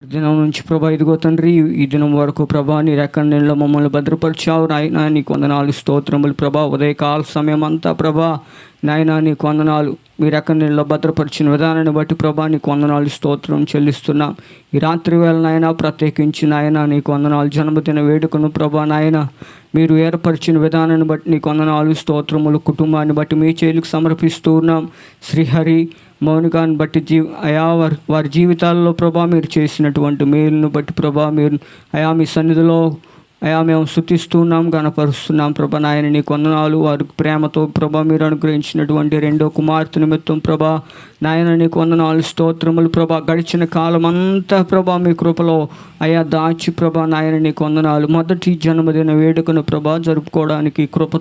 దినం నుంచి ప్రభా ఇదిగో తండ్రి, ఈ దినం వరకు ప్రభా నీ రెక్కల నీళ్ళలో మమ్మల్ని భద్రపరిచావు నాయన. నీకు వందనాలు, స్తోత్రములు ప్రభా. ఉదయకాల సమయం అంతా ప్రభా నాయన నీకు వందనాలు. మీ రెక్కల నీళ్ళలో భద్రపరిచిన విధానాన్ని బట్టి ప్రభా నీకు వందనాలు, స్తోత్రం చెల్లిస్తున్నాం. ఈ రాత్రి వేళ నాయన ప్రత్యేకించి నాయన నీకు వందనాలు. జన్మదిన వేడుకను ప్రభా నాయన మీరు ఏర్పరిచిన విధానాన్ని బట్టి నీకు వందనాలు, స్తోత్రములు. కుటుంబాన్ని బట్టి మీ చేతులకు సమర్పిస్తూ ఉన్నాం. శ్రీహరి మౌనికాన్ని బట్టి అయా వారి జీవితాల్లో ప్రభా మీరు చేసినటువంటి మేలును బట్టి ప్రభా మీరు అయా మీ సన్నిధిలో అయా మేము స్తుతిస్తున్నాం, గణపరుస్తున్నాం ప్రభా నాయన నీకు వందనాలు. వారికి ప్రేమతో ప్రభా మీరు అనుగ్రహించినటువంటి రెండో కుమార్తె నిమిత్తం ప్రభా నాయన నీకు వందనాలు, స్తోత్రములు ప్రభా. గడిచిన కాలం అంతా ప్రభా మీ కృపలో అయా దాచి ప్రభా నాయన నీకు వందనాలు. మొదటి జన్మదిన వేడుకను ప్రభా జరుపుకోవడానికి కృప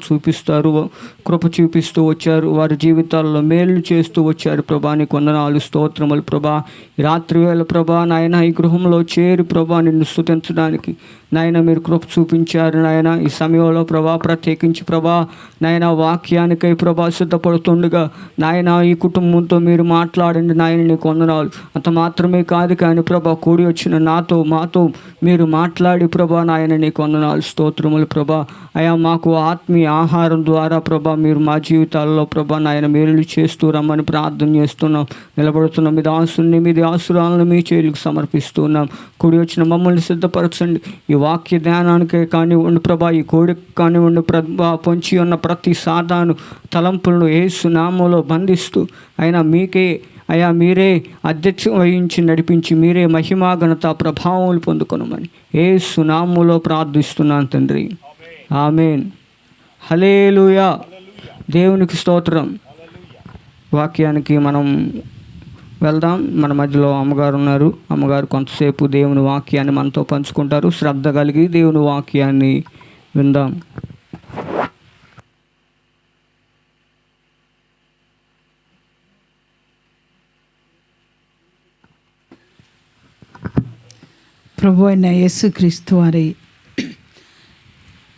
చూపిస్తూ వచ్చారు. వారి జీవితాల్లో మేలు చేస్తూ వచ్చారు ప్రభా నీకు వందనాలు, స్తోత్రములు ప్రభా. ఈ రాత్రి వేళ ప్రభా నాయన ఈ గృహంలో చేరి ప్రభా నిన్ను స్తుతించడానికి నాయన మీరు కృప చూపించారు నాయన. ఈ సమయంలో ప్రభా ప్రత్యేకించి ప్రభా నాయన వాక్యానికై ప్రభా సిద్ధపడుతుండగా నాయన ఈ కుటుంబంతో మీరు మాట్లాడండి నాయన నీకు వందనాలు. అంత మాత్రమే కాదు కానీ ప్రభా కూడి వచ్చిన మాతో మీరు మాట్లాడి ప్రభా నాయన నీకు వందనాలు, స్తోత్రములు ప్రభా. అయా మాకు ఆత్మీయ ఆహారం ద్వారా ప్రభా మీరు మా జీవితాల్లో ప్రభా నాయన మేలు చేస్తూ రమ్మని ప్రార్థన చేస్తున్నాం. నిలబడుతున్నాం మీ దాసుని మీ దాసురాలను మీ చేతులకు సమర్పిస్తున్నాం. కూడి వచ్చిన మమ్మల్ని సిద్ధపరచండి. ఈ వాక్య ధ్యానానికే కానివ్వండి ప్రభా, ఈ కోడికి కానివ్వండి ప్రభా, పొంచి ఉన్న ప్రతి సాధాను తలంపులను యేసు నామములో బంధిస్తూ అయినా అయా మీరే అధ్యక్షం వహించి నడిపించి మీరే మహిమా ఘనత ప్రభావములు పొందుకొనమని యేసు నామములో ప్రార్థిస్తున్నాను తండ్రి, ఆమేన్. హల్లెలూయా. దేవునికి స్తోత్రం. వాక్యానికి మనం వెళ్దాం. మన మధ్యలో అమ్మగారు ఉన్నారు. అమ్మగారు కొంతసేపు దేవుని వాక్యాన్ని మనతో పంచుకుంటారు. శ్రద్ధ కలిగి దేవుని వాక్యాన్ని విందాం. ప్రభు అయిన యేసుక్రీస్తు వారి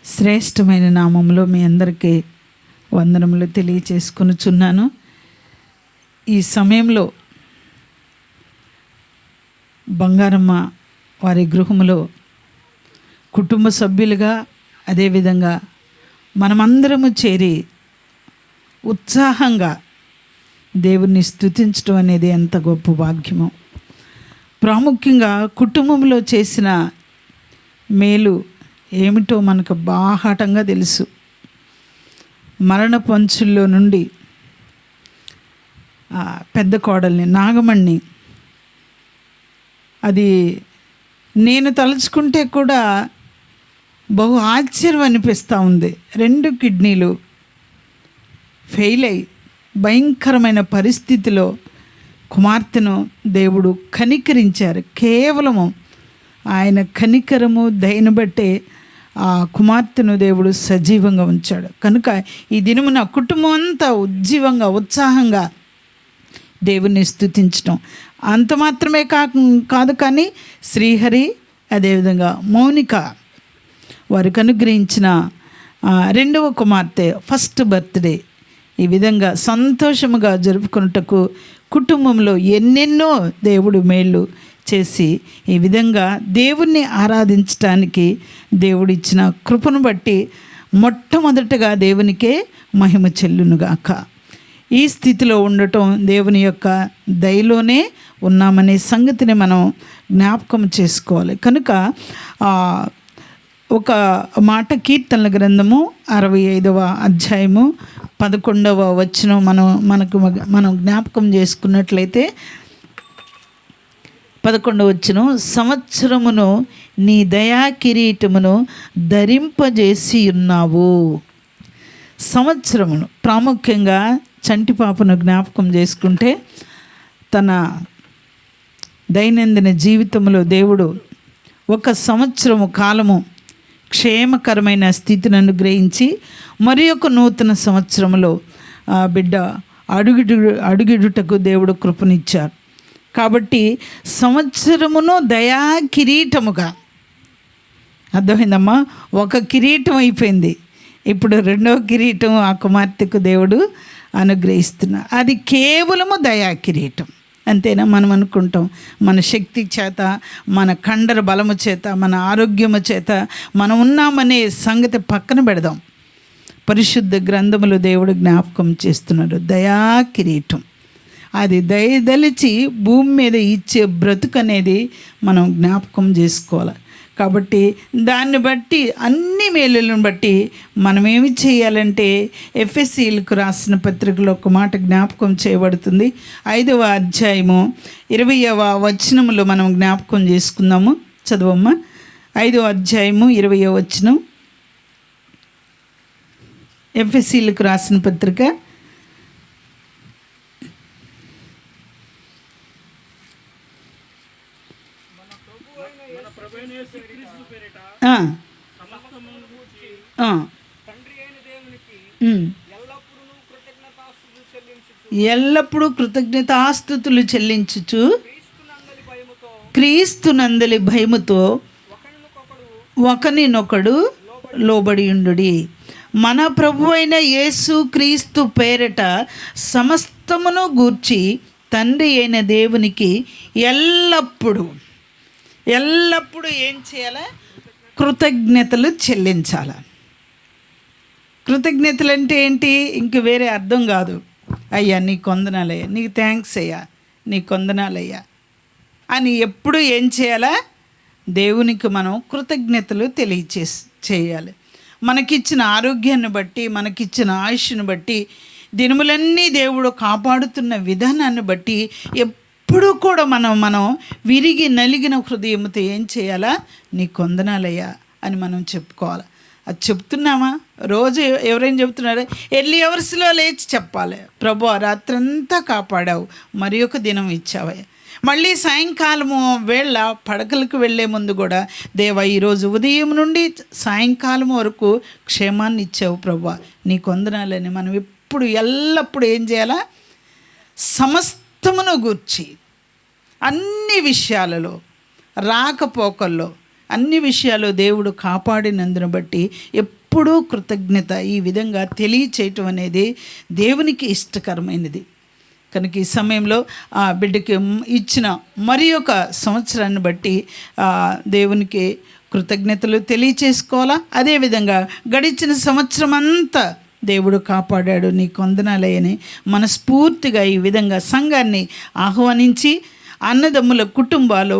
శ్రేష్టమైన నామంలో మీ అందరికీ వందనములు తెలియచేసుకొనుచున్నాను. ఈ సమయంలో బంగారమ్మ వారి గృహములో కుటుంబ సభ్యులుగా అదేవిధంగా మనమందరము చేరి ఉత్సాహంగా దేవుణ్ణి స్తుతించడం అనేది ఎంత గొప్ప భాగ్యమో. ప్రాముఖ్యంగా కుటుంబంలో చేసిన మేలు ఏమిటో మనకు బాహాటంగా తెలుసు. మరణ పంచుల్లో నుండి పెద్ద కోడల్ని నాగమణ్ణి, అది నేను తలుచుకుంటే కూడా బహు ఆశ్చర్యం అనిపిస్తూ ఉంది. 2 కిడ్నీలు ఫెయిల్ అయి భయంకరమైన పరిస్థితిలో కుమార్తెను దేవుడు కనికరించారు. కేవలము ఆయన కనికరము దయను బట్టే ఆ కుమార్తెను దేవుడు సజీవంగా ఉంచాడు. కనుక ఈ దినమున కుటుంబం అంతా ఉజ్జీవంగా ఉత్సాహంగా దేవుణ్ణి స్తుతించడం అంత మాత్రమే కాదు కానీ శ్రీహరి అదేవిధంగా మౌనిక వారికి అనుగ్రహించిన 2వ కుమార్తె ఫస్ట్ బర్త్డే ఈ విధంగా సంతోషముగా జరుపుకున్నటకు కుటుంబంలో ఎన్నెన్నో దేవుడు మేళ్ళు చేసి ఈ విధంగా దేవుణ్ణి ఆరాధించటానికి దేవుడిచ్చిన కృపను బట్టి మొట్టమొదటగా దేవునికే మహిమ చెల్లునుగాక. ఈ స్థితిలో ఉండటం దేవుని యొక్క దయలోనే ఉన్నామనే సంగతిని మనం జ్ఞాపకం చేసుకోవాలి. కనుక ఒక మాట కీర్తనల గ్రంథము 65వ అధ్యాయము 11వ వచనం మనం జ్ఞాపకం చేసుకున్నట్లయితే 11వ వచనం, సంవత్సరమును నీ దయా కిరీటమును ధరింపజేసి ఉన్నావు. సంవత్సరమును ప్రాముఖ్యంగా చంటి పాపను జ్ఞాపకం చేసుకుంటే తన దైనందిన జీవితంలో దేవుడు 1 సంవత్సరము కాలము క్షేమకరమైన స్థితిని అనుగ్రహించి మరి ఒక నూతన సంవత్సరంలో బిడ్డ అడుగిడుటకు దేవుడు కృపనిచ్చారు. కాబట్టి సంవత్సరమును దయా కిరీటముగా, అర్థమైందమ్మా, ఒక కిరీటం అయిపోయింది, ఇప్పుడు 2వ కిరీటం ఆ కుమార్తెకు దేవుడు అనుగ్రహిస్తున్నారు. అది కేవలము దయా కిరీటం. అంతేనా? మనం అనుకుంటాం మన శక్తి చేత, మన కండర బలము చేత, మన ఆరోగ్యము చేత మనం ఉన్నామనే సంగతి పక్కన పెడదాం. పరిశుద్ధ గ్రంథములు దేవుడు జ్ఞాపకం చేస్తున్నారు. దయా కిరీటం, అది దయదలిచి భూమి మీద ఇచ్చే బ్రతుకు అనేది మనం జ్ఞాపకం చేసుకోవాలి. కాబట్టి దాన్ని బట్టి, అన్ని మేలులను బట్టి మనం ఏమి చేయాలంటే, ఎఫెసీలకు రాసిన పత్రికలో ఒక మాట జ్ఞాపకం చేయబడుతుంది. 5వ అధ్యాయము 20వ వచనములో మనం జ్ఞాపకం చేసుకుందాము. చదవమ్మా. 5వ అధ్యాయము 20వ వచనం, ఎఫెసీలకు రాసిన పత్రిక. ఎల్లప్పుడూ కృతజ్ఞతాస్తుతులు చెల్లించుచు క్రీస్తునందలి భయముతో ఒకనినొకడు లోబడి ఉండుడి. మన ప్రభు అయిన యేసు క్రీస్తు పేరట సమస్తమును గూర్చి తండ్రి అయిన దేవునికి ఎల్లప్పుడూ ఏం చేయాలి? కృతజ్ఞతలు చెల్లించాలి. కృతజ్ఞతలు అంటే ఏంటి? ఇంక వేరే అర్థం కాదు. అయ్యా నీకు వందనాలయ్యా, నీకు థ్యాంక్స్ అయ్యా, నీకు వందనాలయ్యా అని ఎప్పుడు ఏం చేయాలా? దేవునికి మనం కృతజ్ఞతలు చేయాలి. మనకిచ్చిన ఆరోగ్యాన్ని బట్టి, మనకిచ్చిన ఆయుష్ను బట్టి, దినములన్నీ దేవుడు కాపాడుతున్న విధానాన్ని బట్టి ఎప్పుడు కూడా మనం విరిగి నలిగిన హృదయంతో ఏం చేయాలా? నీకు వందనాలయ్యా అని మనం చెప్పుకోవాలి. అది చెప్తున్నామా? రోజు ఎవరైనా చెప్తున్నారు, ఎర్లీ అవర్స్లో లేచి చెప్పాలి, ప్రభు రాత్రంతా కాపాడావు, మరి ఒక దినం ఇచ్చావయ్యా. మళ్ళీ సాయంకాలము వేళ పడకలకు వెళ్ళే ముందు కూడా, దేవా ఈరోజు ఉదయం నుండి సాయంకాలం వరకు క్షేమాన్ని ఇచ్చావు ప్రభు, నీకు వందనాలని మనం ఎప్పుడు ఎల్లప్పుడూ ఏం చేయాలా? సమస్తమును గూర్చి అన్ని విషయాలలో, రాకపోకల్లో అన్ని విషయాలు దేవుడు కాపాడినందును బట్టి ఎప్పుడూ కృతజ్ఞత ఈ విధంగా తెలియచేయటం అనేది దేవునికి ఇష్టకరమైనది. కనుక ఈ సమయంలో ఆ బిడ్డకి ఇచ్చిన మరి ఒక సంవత్సరాన్ని బట్టి దేవునికి కృతజ్ఞతలు తెలియచేసుకోవాలా. అదేవిధంగా గడిచిన సంవత్సరం అంతా దేవుడు కాపాడాడు, నీకు వందనాలయ్యని మనస్ఫూర్తిగా ఈ విధంగా సంఘాన్ని ఆహ్వానించి, అన్నదమ్ముల కుటుంబాలు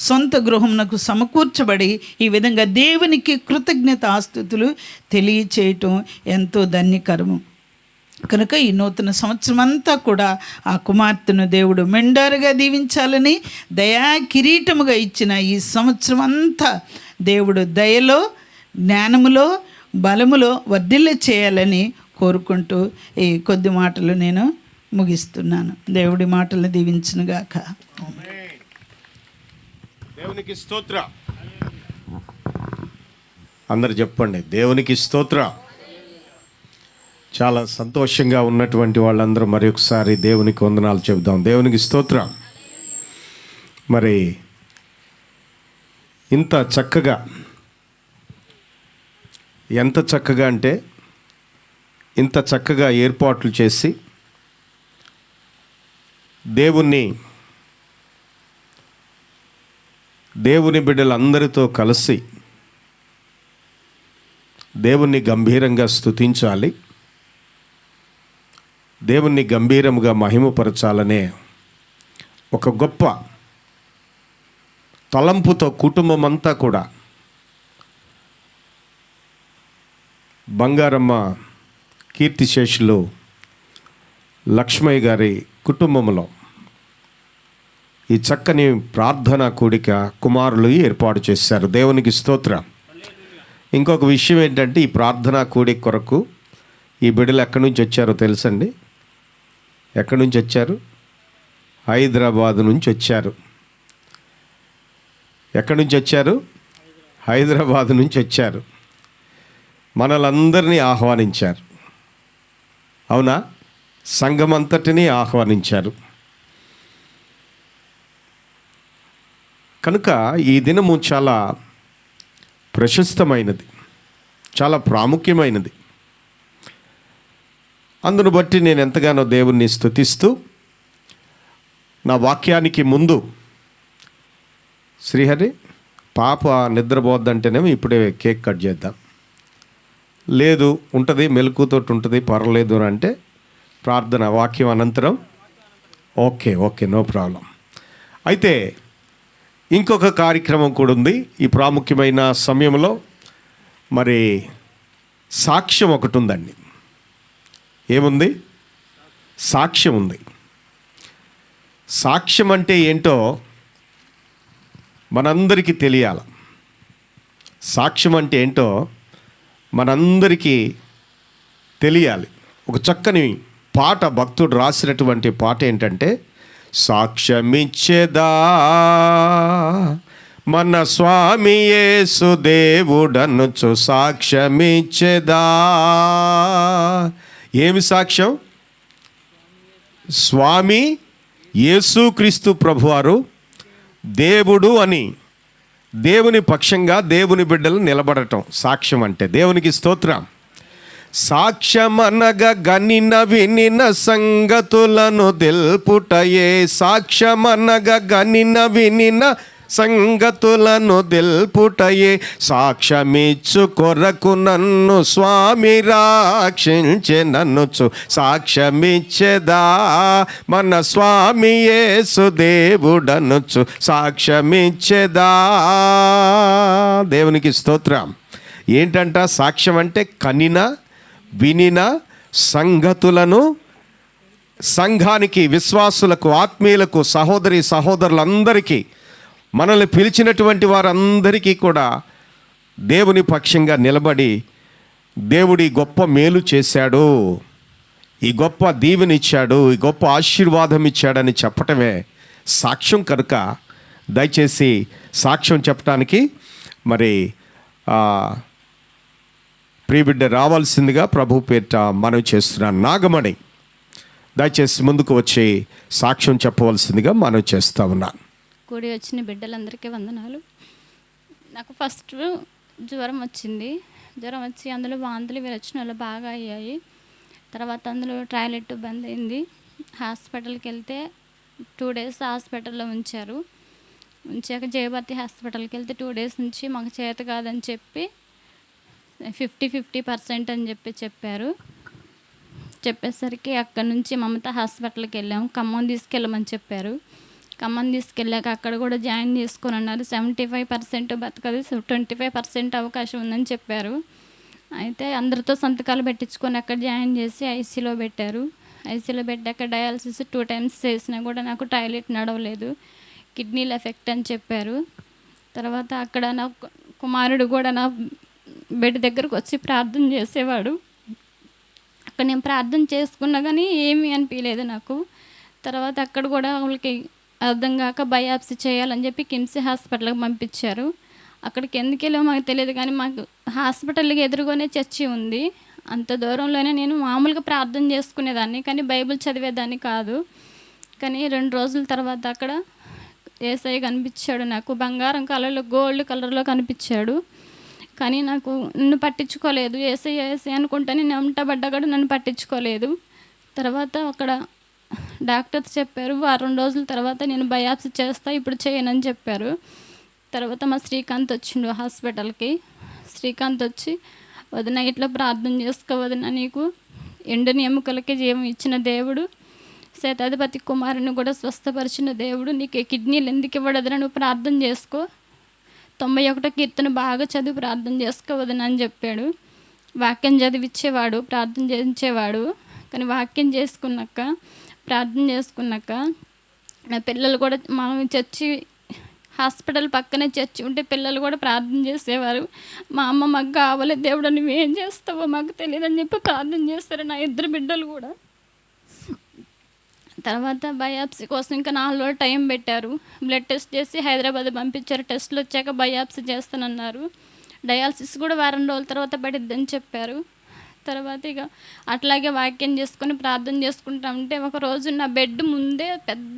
సొంత గృహమునకు సమకూర్చబడి ఈ విధంగా దేవునికి కృతజ్ఞత ఆస్తుతులు తెలియచేయటం ఎంతో ధన్యకరము. కనుక ఈ నూతన సంవత్సరం అంతా కూడా ఆ కుమార్తెను దేవుడు మెండారుగా దీవించాలని, దయా కిరీటముగా ఇచ్చిన ఈ సంవత్సరం అంతా దేవుడు దయలో, జ్ఞానములో, బలములో వర్ధిల్ల చేయాలని కోరుకుంటూ ఈ కొద్ది మాటలు నేను ముగిస్తున్నాను. దేవుడి మాటలు దీవించునుగాక. దేవునికి స్తోత్ర. అందరు చెప్పండి, దేవునికి స్తోత్ర. చాలా సంతోషంగా ఉన్నటువంటి వాళ్ళందరూ మరి ఒకసారి దేవునికి వందనాలు చెబుదాం. దేవునికి స్తోత్ర. మరి ఇంత చక్కగా, ఎంత చక్కగా అంటే ఇంత చక్కగా ఏర్పాట్లు చేసి దేవుని బిడ్డలందరితో కలిసి దేవుణ్ణి గంభీరంగా స్తుతించాలి, దేవుణ్ణి గంభీరముగా మహిమపరచాలనే ఒక గొప్ప తలంపుతో కుటుంబం అంతా కూడా బంగారమ్మ కీర్తిశేషులు లక్ష్మయ్య గారి కుటుంబంలో ఈ చక్కని ప్రార్థనా కూడిక కుమారులు ఏర్పాటు చేశారు. దేవునికి స్తోత్రం. ఇంకొక విషయం ఏంటంటే, ఈ ప్రార్థనా కూడిక కొరకు ఈ బిడ్డలు ఎక్కడి నుంచి వచ్చారో తెలుసండి? ఎక్కడి నుంచి వచ్చారు? హైదరాబాద్ నుంచి వచ్చారు. ఎక్కడి నుంచి వచ్చారు? హైదరాబాద్ నుంచి వచ్చారు. మనలందరినీ ఆహ్వానించారు. అవునా? సంఘమంతటిని ఆహ్వానించారు. కనుక ఈ దినము చాలా ప్రశస్తమైనది, చాలా ప్రాముఖ్యమైనది. అందును బట్టి నేను ఎంతగానో దేవుణ్ణి స్తుతిస్తూ నా వాక్యానికి ముందు శ్రీహరి పాప నిద్రపోద్దంటేనేమో ఇప్పుడే కేక్ కట్ చేద్దాం, లేదు ఉంటుంది మెలకుతోటి ఉంటుంది పర్లేదు అని అంటే ప్రార్థన వాక్యం అనంతరం ఓకే నో ప్రాబ్లం. అయితే ఇంకొక కార్యక్రమం కూడా ఉంది ఈ ప్రాముఖ్యమైన సమయంలో. మరి సాక్ష్యం ఒకటి ఉందండి. ఏముంది? సాక్ష్యం ఉంది. సాక్ష్యం అంటే ఏంటో మనందరికీ తెలియాలి. సాక్ష్యం అంటే ఏంటో మనందరికీ తెలియాలి. ఒక చక్కని పాట భక్తుడు రాసినటువంటి పాట ఏంటంటే, సాక్ష్యమిచ్చేదా మన స్వామి యేసు దేవుడనుచు సాక్ష్యమిచ్చేదా. ఏమి సాక్ష్యం? స్వామి యేసుక్రీస్తు ప్రభువారు దేవుడు అని దేవుని పక్షంగా దేవుని బిడ్డలు నిలబడటం సాక్ష్యం అంటే. దేవునికి స్తోత్రం. సాక్ష్యమనగా గనిన వినిన సంగతులను తెలుపుటయే, సాక్ష్యమనగా గనిన వినిన సంగతులను తెలుపుటయే, సాక్ష్యమిచ్చు కొరకు నన్ను స్వామి రక్షించెననుచు సాక్ష్యమిచ్చెదా మన స్వామి యేసు దేవుడనుచు సాక్ష్యమిచ్చెదా. దేవునికి స్తోత్రం. ఏంటంట సాక్ష్యం అంటే? కనిన వినిన సంగతులను సంఘానికి, విశ్వాసులకు, ఆత్మీయులకు, సహోదరి సహోదరులందరికీ, మనల్ని పిలిచినటువంటి వారందరికీ కూడా దేవుని పక్షంగా నిలబడి దేవుడి గొప్ప మేలు చేశాడు, ఈ గొప్ప దీవెనిచ్చాడు, ఈ గొప్ప ఆశీర్వాదం ఇచ్చాడని చెప్పటమే సాక్ష్యం. కనుక దయచేసి సాక్ష్యం చెప్పడానికి మరి ప్రియబిడ్డ రావాల్సిందిగా ప్రభు పేరిట మనవి చేస్తున్నాను. నాగమణి దయచేసి ముందుకు వచ్చి సాక్ష్యం చెప్పవలసిందిగా మనవి చేస్తూ ఉన్నాను. కూడి వచ్చిన బిడ్డలందరికీ వందనాలు. నాకు ఫస్ట్ జ్వరం వచ్చింది. జ్వరం వచ్చి అందులో వాంతులు విరచనలు బాగా అయ్యాయి. తర్వాత అందులో టాయిలెట్ బంద్ అయింది. హాస్పిటల్కి వెళ్తే 2 days హాస్పిటల్లో ఉంచారు. ఉంచాక జయభర్తి హాస్పిటల్కి వెళ్తే 2 days నుంచి మాకు చేత కాదని చెప్పి 50% అని చెప్పారు. చెప్పేసరికి అక్కడి నుంచి మమత హాస్పిటల్కి వెళ్ళాము. ఖమ్మం తీసుకెళ్ళమని చెప్పారు. ఖమ్మం తీసుకెళ్ళాక అక్కడ కూడా జాయిన్ చేసుకొని అన్నారు. 75% బతకదు, 25% అవకాశం ఉందని చెప్పారు. అయితే అందరితో సంతకాలు పెట్టించుకొని అక్కడ జాయిన్ చేసి ఐసీలో పెట్టారు. ఐసీలో పెట్టాక డయాలసిస్ 2 times చేసినా కూడా నాకు టాయిలెట్ నడవలేదు, కిడ్నీల ఎఫెక్ట్ అని చెప్పారు. తర్వాత అక్కడ నా కుమారుడు కూడా నా బెడ్ దగ్గరకు వచ్చి ప్రార్థన చేసేవాడు. అక్కడ నేను ప్రార్థన చేసుకున్నా కానీ ఏమీ అనిపించలేదు నాకు. తర్వాత అక్కడ కూడా వాళ్ళకి అర్థం కాక బయాప్సీ చేయాలని చెప్పి కిమ్స్ హాస్పిటల్కి పంపించారు. అక్కడికి ఎందుకు వెళ్ళామో మాకు తెలియదు కానీ మాకు హాస్పిటల్కి ఎదురుగానే చర్చి ఉంది. అంత దూరంలోనే నేను మామూలుగా ప్రార్థన చేసుకునేదాన్ని కానీ బైబిల్ చదివేదాన్ని కాదు. కానీ 2 రోజుల తర్వాత అక్కడ యేసయ్య కనిపించాడు నాకు. బంగారం కలర్లో, గోల్డ్ కలర్లో కనిపించాడు. కానీ నాకు నన్ను పట్టించుకోలేదు. యేసయ్య అనుకుంటా నేను వెంటబడ్డా కూడా నన్ను పట్టించుకోలేదు. తర్వాత అక్కడ డాక్టర్స్ చెప్పారు 1 రోజుల తర్వాత నేను బయాప్సీ చేస్తా, ఇప్పుడు చేయనని చెప్పారు. తర్వాత మా శ్రీకాంత్ వచ్చిండు హాస్పిటల్కి. శ్రీకాంత్ వచ్చి, వదిన ఇట్లా ప్రార్థన చేసుకో వదిన, నీకు ఎండని ఎముకలకి జీవం ఇచ్చిన దేవుడు, శతాధిపతి కుమారుని కూడా స్వస్థపరిచిన దేవుడు, నీకు కిడ్నీలు ఎందుకు ఇవ్వడదురా, నువ్వు ప్రార్థన చేసుకో, 91 కీర్తన బాగా చదివి ప్రార్థన చేసుకోవద్దని అని చెప్పాడు. వాక్యం చదివిచ్చేవాడు, ప్రార్థన చేయించేవాడు. కానీ వాక్యం ప్రార్థన చేసుకున్నాక నా పిల్లలు కూడా, మా చర్చి హాస్పిటల్ పక్కనే చర్చి ఉంటే పిల్లలు కూడా ప్రార్థన చేసేవారు. మా అమ్మ మాకు కావాలి దేవుడు, నువ్వేం చేస్తావో మాకు తెలియదని చెప్పి ప్రార్థన చేస్తారు నా 2 బిడ్డలు కూడా. తర్వాత బయాప్సీ కోసం ఇంకా 4 రోజులు టైం పెట్టారు. బ్లడ్ టెస్ట్ చేసి హైదరాబాద్ పంపించారు. టెస్టులు వచ్చాక బయాప్సీ చేస్తానన్నారు. డయాలసిస్ కూడా 1 వారం రోజుల తర్వాత పడిద్దని చెప్పారు. తర్వాత ఇక అట్లాగే వాక్యం చేసుకొని ప్రార్థన చేసుకుంటా ఉంటే ఒకరోజు నా బెడ్ ముందే పెద్ద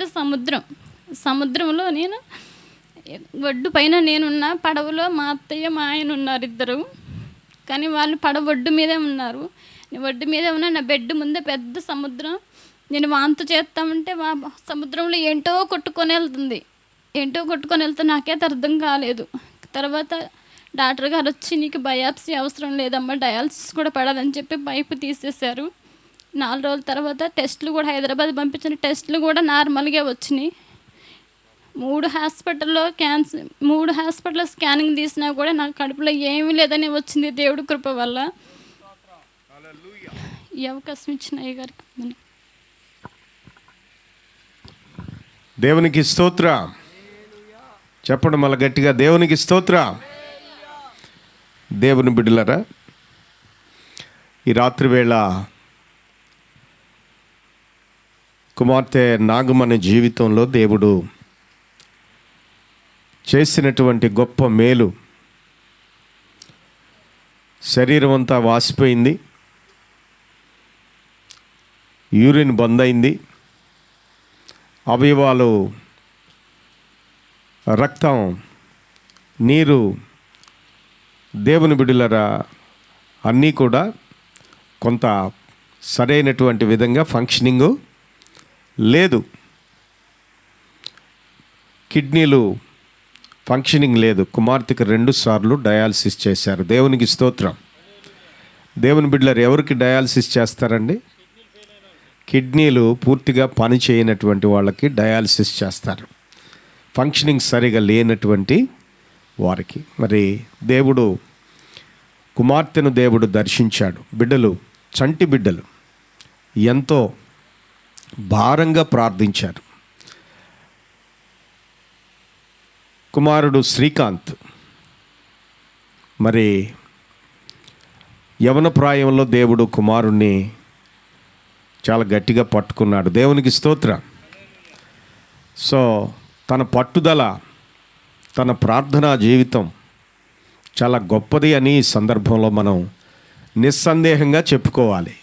సముద్రంలో నేను ఒడ్డు పైన నేనున్న, పడవలో మా అత్తయ్య మా ఆయన ఉన్నారు 2. కానీ వాళ్ళు పడవ ఒడ్డు మీదే ఉన్నారు. ఒడ్డు మీదే ఉన్న నా బెడ్ ముందే పెద్ద సముద్రం. నేను వాంతు చేస్తామంటే సముద్రంలో ఏంటో కొట్టుకొని వెళ్తే నాకైతే అర్థం కాలేదు. తర్వాత డాక్టర్ గారు వచ్చి నీకు బయాప్సీ అవసరం లేదమ్మా, డయాలసిస్ కూడా పడదని చెప్పి పైపు తీసేశారు. 4 రోజుల తర్వాత టెస్టులు కూడా హైదరాబాద్ పంపించిన టెస్టులు కూడా నార్మల్గా వచ్చినాయి. 3 హాస్పిటల్లో స్కానింగ్ తీసినా కూడా నాకు కడుపులో ఏమీ లేదని వచ్చింది దేవుడి కృప వల్ల. ఈ అవకాశం ఇచ్చిన అయ్య గారికి దేవునికి స్తోత్ర. చెప్పండి మళ్ళీ గట్టిగా, దేవునికి స్తోత్ర. దేవుని బిడ్డలరా, ఈ రాత్రి వేళ కుమార్తె నాగమణి జీవితంలో దేవుడు చేసినటువంటి గొప్ప మేలు. శరీరం అంతా వాసిపోయింది, యూరిన్ బంద్ అయింది, అవయవాలు రక్తం నీరు దేవుని బిడ్డలరా అన్నీ కూడా కొంత సరైనటువంటి విధంగా ఫంక్షనింగు లేదు. కిడ్నీలు ఫంక్షనింగ్ లేదు. కుమార్తెకి 2 సార్లు డయాలసిస్ చేశారు. దేవునికి స్తోత్రం. దేవుని బిడ్డలారు ఎవరికి డయాలసిస్ చేస్తారండి? కిడ్నీలు పూర్తిగా పని చేయనటువంటి వాళ్ళకి డయాలసిస్ చేస్తారు, ఫంక్షనింగ్ సరిగా లేనటువంటి వారికి. మరి దేవుడు కుమార్తెను దేవుడు దర్శించాడు. బిడ్డలు, చంటి బిడ్డలు ఎంతో భారంగా ప్రార్థించారు. కుమారుడు శ్రీకాంత్ మరి యవన ప్రాయంలో దేవుడు కుమారుణ్ణి చాలా గట్టిగా పట్టుకున్నాడు. దేవునికి స్తోత్రం. సో తన పట్టుదల, తన ప్రార్థనా జీవితం చాలా గొప్పది అని ఈ సందర్భంలో మనం నిస్సందేహంగా చెప్పుకోవాలి.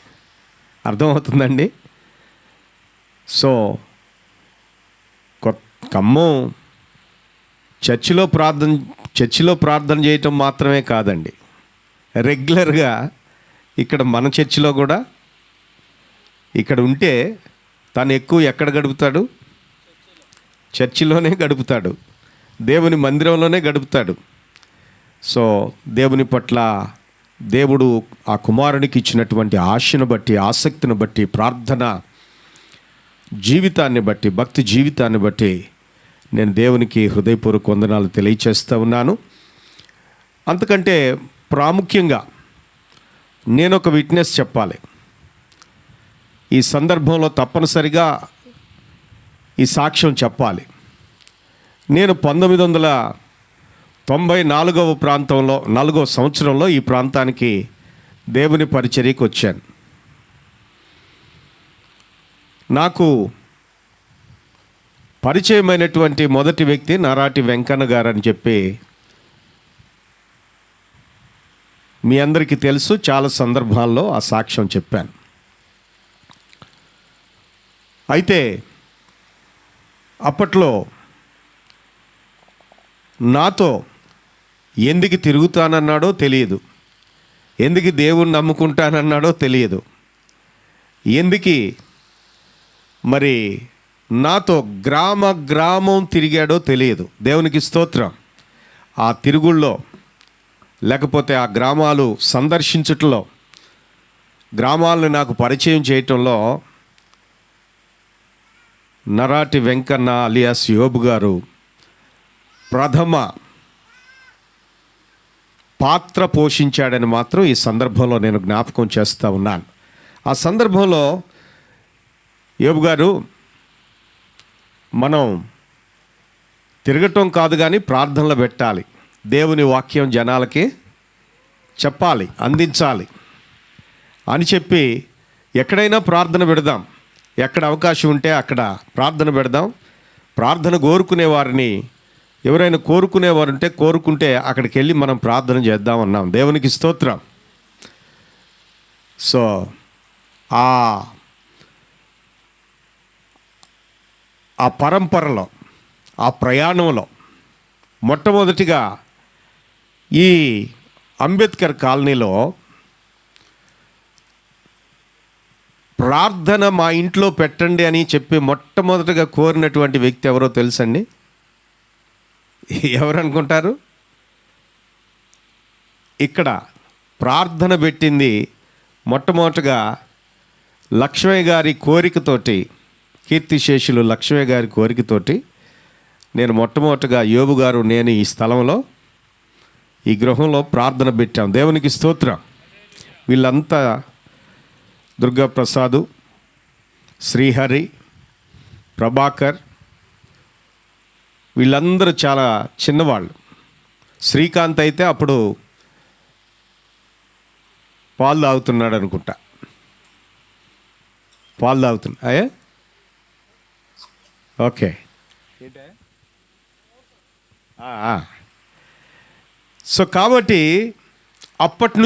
అర్థమవుతుందండి? సో ఖమ్మం చర్చిలో ప్రార్థన చేయటం మాత్రమే కాదండి, రెగ్యులర్గా ఇక్కడ మన చర్చిలో కూడా ఇక్కడ ఉంటే తను ఎక్కువ ఎక్కడ గడుపుతాడు? చర్చిలోనే గడుపుతాడు, దేవుని మందిరంలోనే గడుపుతాడు. సో దేవుని పట్ల దేవుడు ఆ కుమారునికి ఇచ్చినటువంటి ఆశను బట్టి, ఆసక్తిని బట్టి, ప్రార్థన జీవితాన్ని బట్టి, భక్తి జీవితాన్ని బట్టి నేను దేవునికి హృదయపూర్వక వందనాలు తెలియచేస్తూ ఉన్నాను. అంతకంటే ప్రాముఖ్యంగా నేను ఒక విట్నెస్ చెప్పాలి. ఈ సందర్భంలో తప్పనిసరిగా ఈ సాక్ష్యం చెప్పాలి. నేను 1994వ సంవత్సరంలో ఈ ప్రాంతానికి దేవుని పరిచర్యకు వచ్చాను. నాకు పరిచయమైనటువంటి మొదటి వ్యక్తి నారాటి వెంకన్న గారు అని చెప్పి మీ అందరికీ తెలుసు. చాలా సందర్భాల్లో ఆ సాక్ష్యం చెప్పాను. అయితే అప్పట్లో నాతో ఎందుకు తిరుగుతానన్నాడో తెలియదు, ఎందుకు దేవుణ్ణి నమ్ముకుంటానన్నాడో తెలియదు, ఎందుకు మరి నాతో గ్రామం తిరిగాడో తెలియదు. దేవునికి స్తోత్రం. ఆ తిరుగుల్లో లేకపోతే ఆ గ్రామాలు సందర్శించటంలో, గ్రామాలను నాకు పరిచయం చేయటంలో నరాటి వెంకన్న అలియాస్ యోబు గారు ప్రథమ పాత్ర పోషించాడని మాత్రం ఈ సందర్భంలో నేను జ్ఞాపకం చేస్తూ ఉన్నాను. ఆ సందర్భంలో యోబు గారు, మనం తిరగటం కాదు కానీ ప్రార్థనలు పెట్టాలి, దేవుని వాక్యం జనాలకి చెప్పాలి, అందించాలి అని చెప్పి ఎక్కడైనా ప్రార్థన పెడదాం, ఎక్కడ అవకాశం ఉంటే అక్కడ ప్రార్థన పెడదాం, ప్రార్థన కోరుకునే వారిని ఎవరైనా కోరుకునేవారు ఉంటే కోరుకుంటే అక్కడికి వెళ్ళి మనం ప్రార్థన చేద్దామన్నాం. దేవునికి స్తోత్రం. సో ఆ పరంపరలో, ఆ ప్రయాణంలో మొట్టమొదటిగా ఈ అంబేద్కర్ కాలనీలో ప్రార్థన మా ఇంట్లో పెట్టండి అని చెప్పి మొట్టమొదటిగా కోరినటువంటి వ్యక్తి ఎవరో తెలుసండి? ఎవరు అనుకుంటారు? ఇక్కడ ప్రార్థన పెట్టింది మొట్టమొదటిగా లక్ష్మయ్య గారి కోరికతోటి, కీర్తిశేషులు లక్ష్మయ్య గారి కోరికతోటి నేను మొట్టమొదటిగా యోబు గారు నేను ఈ స్థలంలో, ఈ గృహంలో ప్రార్థన పెట్టాం. దేవునికి స్తోత్రం. వీళ్ళంతా దుర్గాప్రసాదు, శ్రీహరి, ప్రభాకర్, వీళ్ళందరూ చాలా చిన్నవాళ్ళు. శ్రీకాంత్ అయితే అప్పుడు పాలు తాగుతున్నాడు అనుకుంటా. పాలు తాగుతున్నా అయ్యా. ఓకే. సో కాబట్టి అప్పటి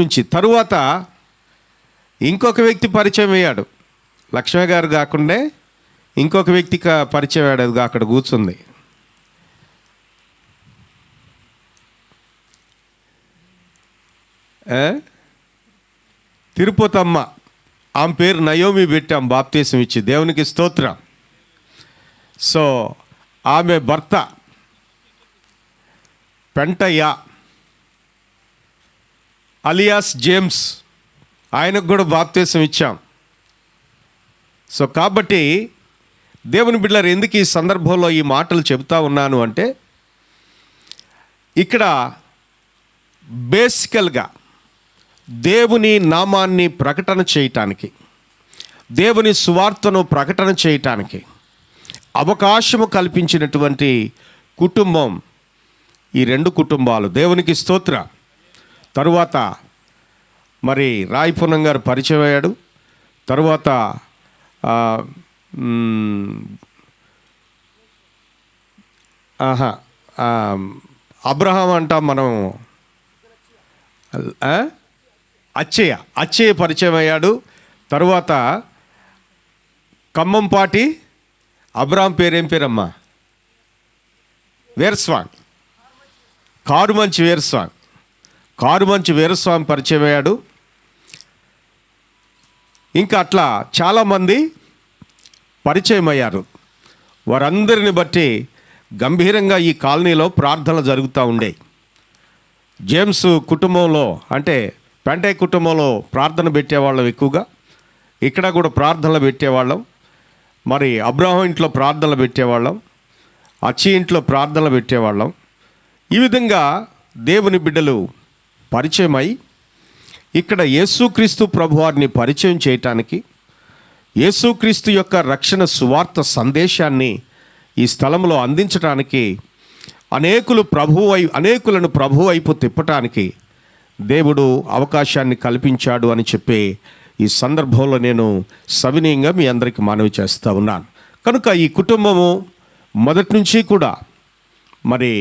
నుంచి తరువాత ఇంకొక వ్యక్తి పరిచయం అయ్యాడు. లక్ష్మయ్య గారు కాకుండా ఇంకొక వ్యక్తి పరిచయం అయ్యాడు. అది అక్కడ కూర్చుంది. తిరుపతమ్మ, ఆమె పేరు నయోమి పెట్టాం బాప్తీసం ఇచ్చి. దేవునికి స్తోత్రం. సో ఆమె భర్త పెంటయ్య అలియాస్ జేమ్స్, ఆయనకు కూడా బాప్తీసం ఇచ్చాం. సో కాబట్టి దేవుని బిడ్డలారా, ఎందుకు ఈ సందర్భంలో ఈ మాటలు చెబుతా ఉన్నాను అంటే, ఇక్కడ బేసికల్గా దేవుని నామాన్ని ప్రకటన చేయటానికి, దేవుని సువార్తను ప్రకటన చేయటానికి అవకాశము కల్పించినటువంటి కుటుంబం ఈ రెండు కుటుంబాలు. దేవునికి స్తోత్ర. తరువాత మరి రాయపురం గారు పరిచయం అయ్యాడు. తరువాత అబ్రహాం అంటాం మనం, అచ్చయ్య పరిచయం అయ్యాడు. తరువాత ఖమ్మంపాటి అబ్రహాం పేరేం పేరమ్మా? వీరస్వామి, కారుమంచి వీరస్వామి పరిచయం అయ్యాడు. ఇంకా అట్లా చాలామంది పరిచయం అయ్యారు. వారందరిని బట్టి గంభీరంగా ఈ కాలనీలో ప్రార్థనలు జరుగుతూ ఉండేవి. జేమ్స్ కుటుంబంలో, అంటే పెంటయ్య కుటుంబంలో ప్రార్థన పెట్టేవాళ్ళం ఎక్కువగా. ఇక్కడ కూడా ప్రార్థనలు పెట్టేవాళ్ళం. మరి అబ్రహాం ఇంట్లో ప్రార్థనలు పెట్టేవాళ్ళం, అచ్చి ఇంట్లో ప్రార్థనలు పెట్టేవాళ్ళం. ఈ విధంగా దేవుని బిడ్డలు పరిచయం అయి ఇక్కడ యేసుక్రీస్తు ప్రభువారిని పరిచయం చేయటానికి, యేసుక్రీస్తు యొక్క రక్షణ సువార్త సందేశాన్ని ఈ స్థలంలో అందించడానికి, అనేకులను ప్రభు వైపు తిప్పటానికి దేవుడు అవకాశాన్ని కల్పించాడు అని చెప్పి ఈ సందర్భంలో నేను సవినయంగా మీ అందరికీ మనవి చేస్తూ ఉన్నాను. కనుక ఈ కుటుంబము మొదటి నుంచి కూడా మరి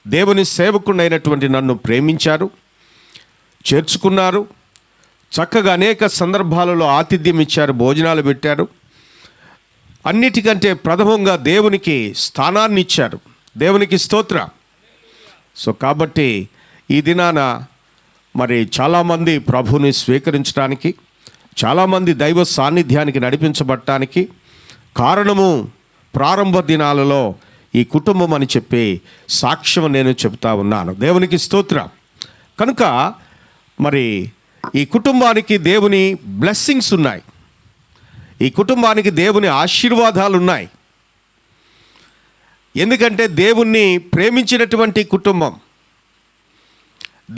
దేవుని సేవకుడైనటువంటి నన్ను ప్రేమించారు, చేర్చుకున్నారు. చక్కగా అనేక సందర్భాలలో ఆతిథ్యం ఇచ్చారు, భోజనాలు పెట్టారు. అన్నిటికంటే ప్రథమంగా దేవునికి స్థానాన్ని ఇచ్చారు. దేవునికి స్తోత్ర. సో కాబట్టి ఈ దినాన మరి చాలామంది ప్రభుని స్వీకరించడానికి, చాలామంది దైవ సాన్నిధ్యానికి నడిపించబడటానికి కారణము ప్రారంభ దినాలలో ఈ కుటుంబం అని చెప్పి సాక్ష్యం నేను చెబుతా ఉన్నాను. దేవునికి స్తోత్రం. కనుక మరి ఈ కుటుంబానికి దేవుని బ్లెస్సింగ్స్ ఉన్నాయి, ఈ కుటుంబానికి దేవుని ఆశీర్వాదాలు ఉన్నాయి. ఎందుకంటే దేవుణ్ణి ప్రేమించినటువంటి కుటుంబం,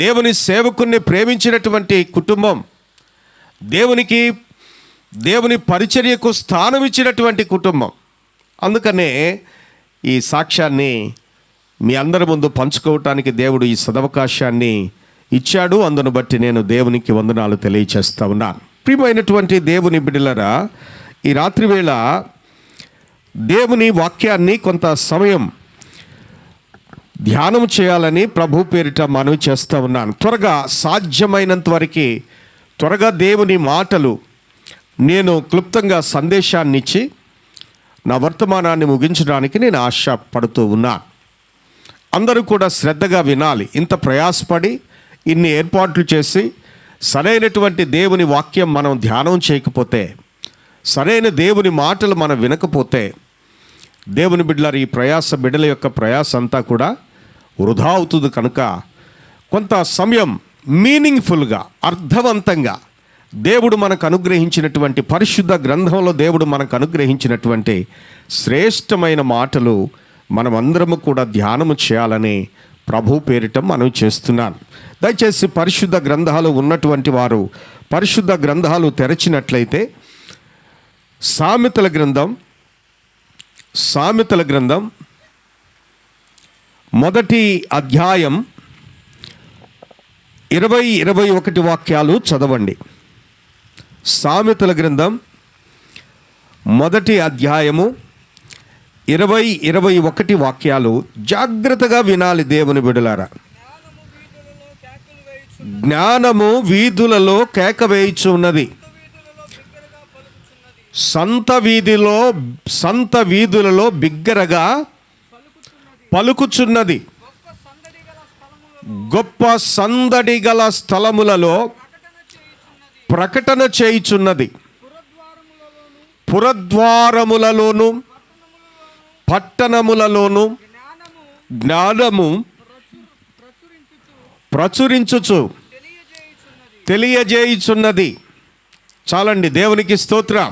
దేవుని సేవకుణ్ణి ప్రేమించినటువంటి కుటుంబం, దేవుని పరిచర్యకు స్థానం ఇచ్చినటువంటి కుటుంబం. అందుకనే ఈ సాక్ష్యాన్ని మీ అందరి ముందు పంచుకోవటానికి దేవుడు ఈ సదవకాశాన్ని ఇచ్చాడు. అందును బట్టి నేను దేవునికి వందనాలు తెలియచేస్తా ఉన్నాను. ప్రియమైనటువంటి దేవుని బిడ్డలారా, ఈ రాత్రి వేళ దేవుని వాక్యాన్ని కొంత సమయం ధ్యానం చేయాలని ప్రభు పేరిట మనవి చేస్తూ ఉన్నాను. త్వరగా సాధ్యమైనంత వరకు త్వరగా దేవుని మాటలు నేను క్లుప్తంగా సందేశాన్ని ఇచ్చి నా వర్తమానాన్ని ముగించడానికి నేను ఆశపడుతూ ఉన్నాను. అందరూ కూడా శ్రద్ధగా వినాలి. ఇంత ప్రయాసపడి ఇన్ని ఏర్పాట్లు చేసి సరైనటువంటి దేవుని వాక్యం మనం ధ్యానం చేయకపోతే, సరైన దేవుని మాటలు మనం వినకపోతే, దేవుని బిడ్డలారు ఈ బిడ్డల యొక్క ప్రయాస అంతా కూడా వృధా అవుతుంది. కనుక కొంత సమయం మీనింగ్ఫుల్గా, అర్థవంతంగా దేవుడు మనకు అనుగ్రహించినటువంటి పరిశుద్ధ గ్రంథంలో దేవుడు మనకు అనుగ్రహించినటువంటి శ్రేష్టమైన మాటలు మనమందరము కూడా ధ్యానము చేయాలని ప్రభు పేరిట మనం చేస్తున్నాను. దయచేసి పరిశుద్ధ గ్రంథాలు ఉన్నటువంటి వారు పరిశుద్ధ గ్రంథాలు తెరచినట్లయితే సామెతల గ్రంథం మొదటి అధ్యాయం 20-21 వాక్యాలు చదవండి. సామెతల గ్రంథం మొదటి అధ్యాయము 20-21 వాక్యాలు జాగ్రత్తగా వినాలి దేవుని బిడ్డలారా. జ్ఞానము వీధులలో కేక వేయుచున్నది, సంత వీధులలో బిగ్గరగా పలుకుచున్నది, గొప్ప సందడి గల స్థలములలో ప్రకటన చేయుచున్నది, పురద్వారములలోను పట్టణములలోను జ్ఞానము ప్రచురించుచు తెలియజేయుచున్నది. చాలండి. దేవునికి స్తోత్రం,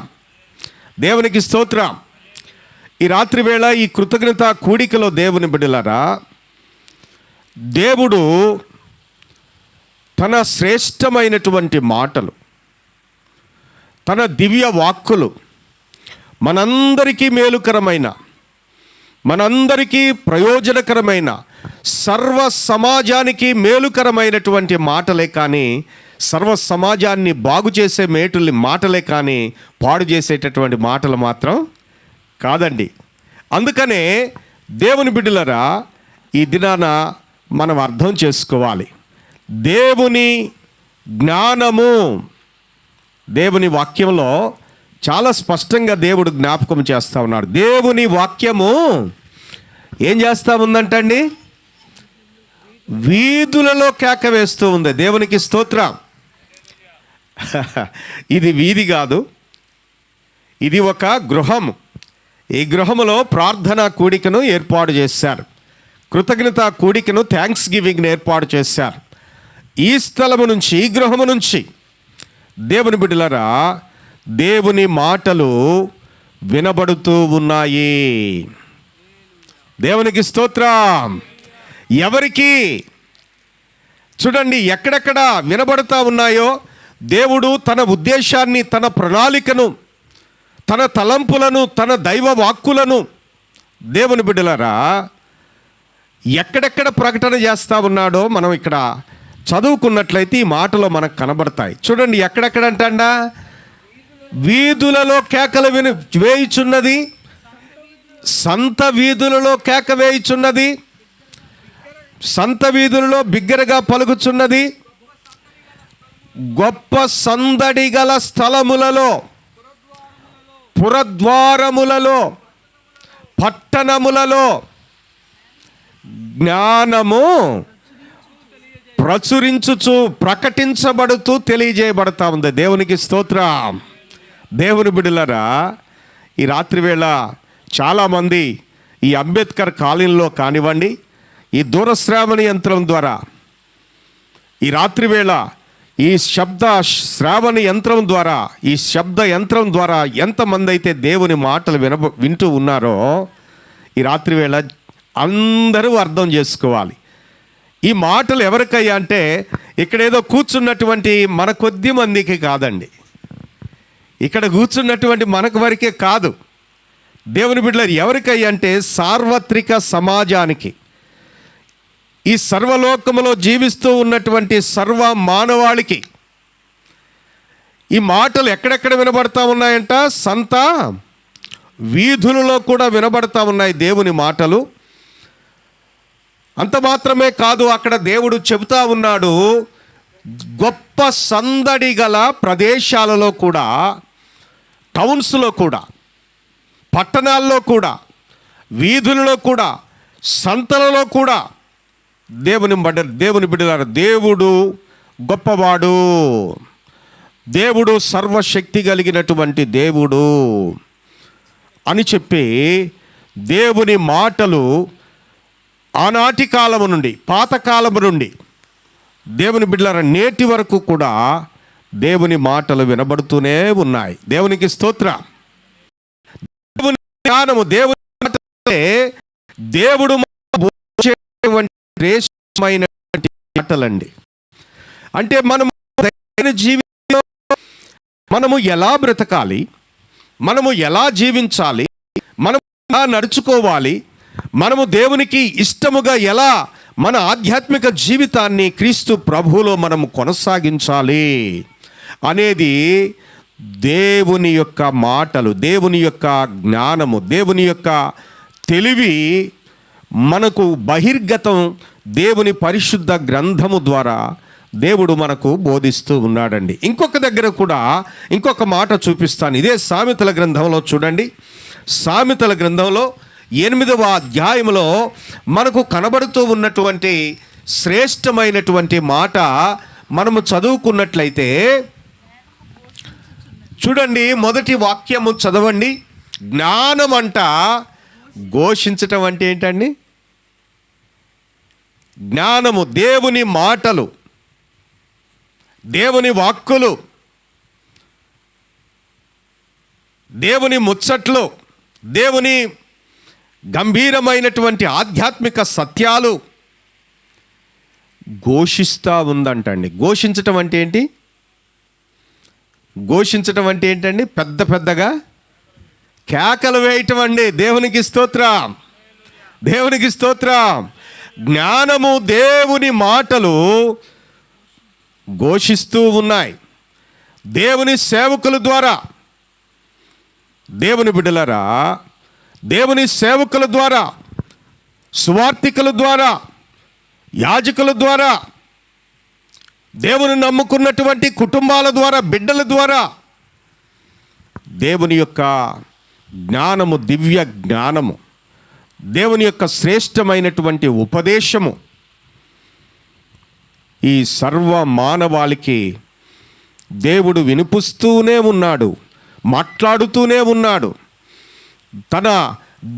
దేవునికి స్తోత్రం. ఈ రాత్రి వేళ ఈ కృతజ్ఞత కూడికలో దేవుని బిడ్డలారా, దేవుడు తన శ్రేష్టమైనటువంటి మాటలు, తన దివ్య వాక్కులు మనందరికీ మేలుకరమైన, మనందరికీ ప్రయోజనకరమైన, సర్వ సమాజానికి మేలుకరమైనటువంటి మాటలే కానీ, సర్వ సమాజాన్ని బాగు చేసే మాటలే కానీ పాడు చేసేటటువంటి మాటలు మాత్రం కాదండి. అందుకనే దేవుని బిడ్డలారా, ఈ దినాన మనం అర్థం చేసుకోవాలి. దేవుని జ్ఞానము, దేవుని వాక్యంలో చాలా స్పష్టంగా దేవుడు జ్ఞాపకం చేస్తూ ఉన్నాడు. దేవుని వాక్యము ఏం చేస్తూ ఉందంటండి? వీధులలో కేక వేస్తూ ఉంది. దేవునికి స్తోత్రం. ఇది వీధి కాదు, ఇది ఒక గృహము. ఈ గృహములో ప్రార్థనా కూడికను ఏర్పాటు చేశారు, కృతజ్ఞత కూడికను, థ్యాంక్స్ గివింగ్ను ఏర్పాటు చేశారు. ఈ స్థలము నుంచి, ఈ గృహము నుంచి దేవుని బిడ్డలారా, దేవుని మాటలు వినబడుతూ ఉన్నాయి. దేవునికి స్తోత్రం. ఎవరికి? చూడండి, ఎక్కడెక్కడ వినబడుతూ ఉన్నాయో దేవుడు తన ఉద్దేశాన్ని, తన ప్రణాళికను, తన తలంపులను, తన దైవ వాక్కులను దేవుని బిడ్డలారా ఎక్కడెక్కడ ప్రకటన చేస్తూ ఉన్నాడో మనం ఇక్కడ చదువుకున్నట్లయితే ఈ మాటలో మనకు కనబడతాయి. చూడండి, ఎక్కడెక్కడ అంటాడా? వీధులలో కేకలు వేయుచున్నది, సంత వీధులలో కేక వేయుచున్నది, సంత వీధులలో బిగ్గరగా పలుకుచున్నది, గొప్ప సందడి గల స్థలములలో, పురద్వారములలో, పట్టణములలో జ్ఞానము ప్రచురించుచు, ప్రకటించబడుతూ తెలియజేయబడతా ఉంది. దేవునికి స్తోత్రం. దేవుని బిడ్డలారా, ఈ రాత్రి వేళ చాలామంది ఈ అంబేద్కర్ కాలనీలో కానివ్వండి, ఈ దూరశ్రావణ యంత్రం ద్వారా, ఈ రాత్రి వేళ ఈ శబ్ద శ్రావణ యంత్రం ద్వారా, ఈ శబ్ద యంత్రం ద్వారా ఎంతమంది అయితే దేవుని మాటలు వింటూ ఉన్నారో, ఈ రాత్రి వేళ అందరూ అర్థం చేసుకోవాలి. ఈ మాటలు ఎవరికయ్యా అంటే, ఇక్కడేదో కూర్చున్నటువంటి మన కొద్ది మందికి కాదండి, ఇక్కడ కూర్చున్నటువంటి మనకు వరకే కాదు. దేవుని బిడ్డలు ఎవరికయ్యా అంటే సార్వత్రిక సమాజానికి, ఈ సర్వలోకములో జీవిస్తూ ఉన్నటువంటి సర్వ మానవాళికి ఈ మాటలు ఎక్కడెక్కడ వినబడతా ఉన్నాయంట? సంత వీధులలో కూడా వినబడతా ఉన్నాయి దేవుని మాటలు. అంత మాత్రమే కాదు, అక్కడ దేవుడు చెబుతా ఉన్నాడు, గొప్ప సందడి గల ప్రదేశాలలో కూడా, టౌన్స్లో కూడా, పట్టణాల్లో కూడా, వీధులలో కూడా, సంతలలో కూడా దేవుని బిడ్డలారా, దేవుడు గొప్పవాడు, దేవుడు సర్వశక్తి కలిగినటువంటి దేవుడు అని చెప్పి దేవుని మాటలు ఆనాటి కాలము నుండి, పాతకాలము నుండి దేవుని బిడ్డలారా నేటి వరకు కూడా దేవుని మాటలు వినబడుతూనే ఉన్నాయి. దేవునికి స్తోత్రం. దేవుని జ్ఞానము, దేవుని మాటలే దేవుడు శ్రేష్టమైనటువంటి మాటలండి. అంటే మనము జీవితంలో మనము ఎలా బ్రతకాలి, మనము ఎలా జీవించాలి, మనము ఎలా నడుచుకోవాలి, మనము దేవునికి ఇష్టముగా ఎలా మన ఆధ్యాత్మిక జీవితాన్ని క్రీస్తు ప్రభువులో మనము కొనసాగించాలి అనేది దేవుని యొక్క మాటలు, దేవుని యొక్క జ్ఞానము, దేవుని యొక్క తెలివి మనకు బహిర్గతం దేవుని పరిశుద్ధ గ్రంథము ద్వారా దేవుడు మనకు బోధిస్తూ ఉన్నాడండి. ఇంకొక దగ్గర కూడా ఇంకొక మాట చూపిస్తాను. ఇదే సామెతల గ్రంథంలో చూడండి. సామెతల గ్రంథంలో 8వ అధ్యాయంలో మనకు కనబడుతూ ఉన్నటువంటి శ్రేష్టమైనటువంటి మాట మనము చదువుకున్నట్లయితే చూడండి, మొదటి వాక్యము చదవండి. జ్ఞానం అంట ఘోషించటం అంటే ఏంటండి? జ్ఞానము, దేవుని మాటలు, దేవుని వాక్కులు, దేవుని ముచ్చట్లు, దేవుని గంభీరమైనటువంటి ఆధ్యాత్మిక సత్యాలు ఘోషిస్తూ ఉందంటండి. ఘోషించటం అంటే ఏంటి? ఘోషించటం అంటే ఏంటండి? పెద్ద పెద్దగా కేకలు వేయటం అండి. దేవునికి స్తోత్రం, దేవునికి స్తోత్రం. జ్ఞానము, దేవుని మాటలు ఘోషిస్తూ ఉన్నాయి. దేవుని సేవకుల ద్వారా, దేవుని బిడ్డలారా, దేవుని సేవకుల ద్వారా, సువార్తికుల ద్వారా, యాజకుల ద్వారా, దేవుని నమ్ముకున్నటువంటి కుటుంబాల ద్వారా, బిడ్డల ద్వారా దేవుని యొక్క జ్ఞానము, దివ్య జ్ఞానము, దేవుని యొక్క శ్రేష్టమైనటువంటి ఉపదేశము ఈ సర్వ మానవాళికి దేవుడు వినిపిస్తూనే ఉన్నాడు, మాట్లాడుతూనే ఉన్నాడు. తన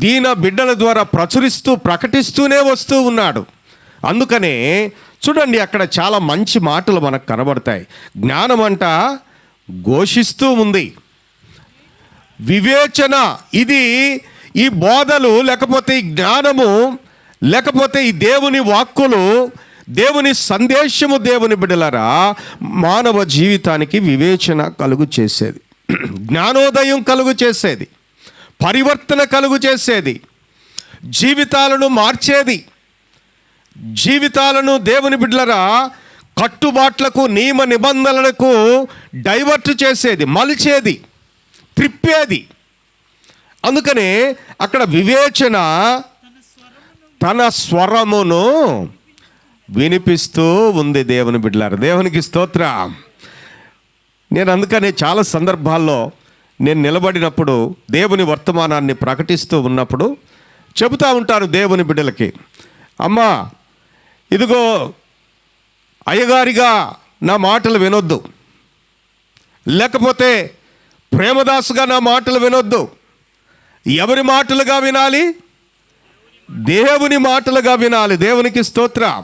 దీన బిడ్డల ద్వారా ప్రచురిస్తూ, ప్రకటిస్తూనే వస్తూ ఉన్నాడు. అందుకనే చూడండి, అక్కడ చాలా మంచి మాటలు మనకు కనబడతాయి. జ్ఞానం అంట ఘోషిస్తూ ఉంది. వివేచన, ఇది ఈ బోధలు, లేకపోతే ఈ జ్ఞానము, లేకపోతే ఈ దేవుని వాక్కులు, దేవుని సందేశము, దేవుని బిడ్డలారా, మానవ జీవితానికి వివేచన కలుగు చేసేది, జ్ఞానోదయం కలుగు చేసేది, పరివర్తన కలుగు చేసేది, జీవితాలను మార్చేది, జీవితాలను దేవుని బిడ్డలారా కట్టుబాట్లకు, నియమ నిబంధనలకు డైవర్ట్ చేసేది, మలిచేది, త్రిప్పేది. అందుకనే అక్కడ వివేచన తన స్వరమును వినిపిస్తూ ఉంది. దేవుని బిడ్డలారా, దేవునికి స్తోత్రం. నేను అందుకనే చాలా సందర్భాల్లో నేను నిలబడినప్పుడు, దేవుని వర్తమానాన్ని ప్రకటిస్తూ ఉన్నప్పుడు చెబుతూ ఉంటాను దేవుని బిడ్డలకి, అమ్మా ఇదిగో అయ్యగారిగా నా మాటలు వినొద్దు, లేకపోతే ప్రేమదాసుగా నా మాటలు వినొద్దు. ఎవరి మాటలుగా వినాలి? దేవుని మాటలుగా వినాలి. దేవునికి స్తోత్రం.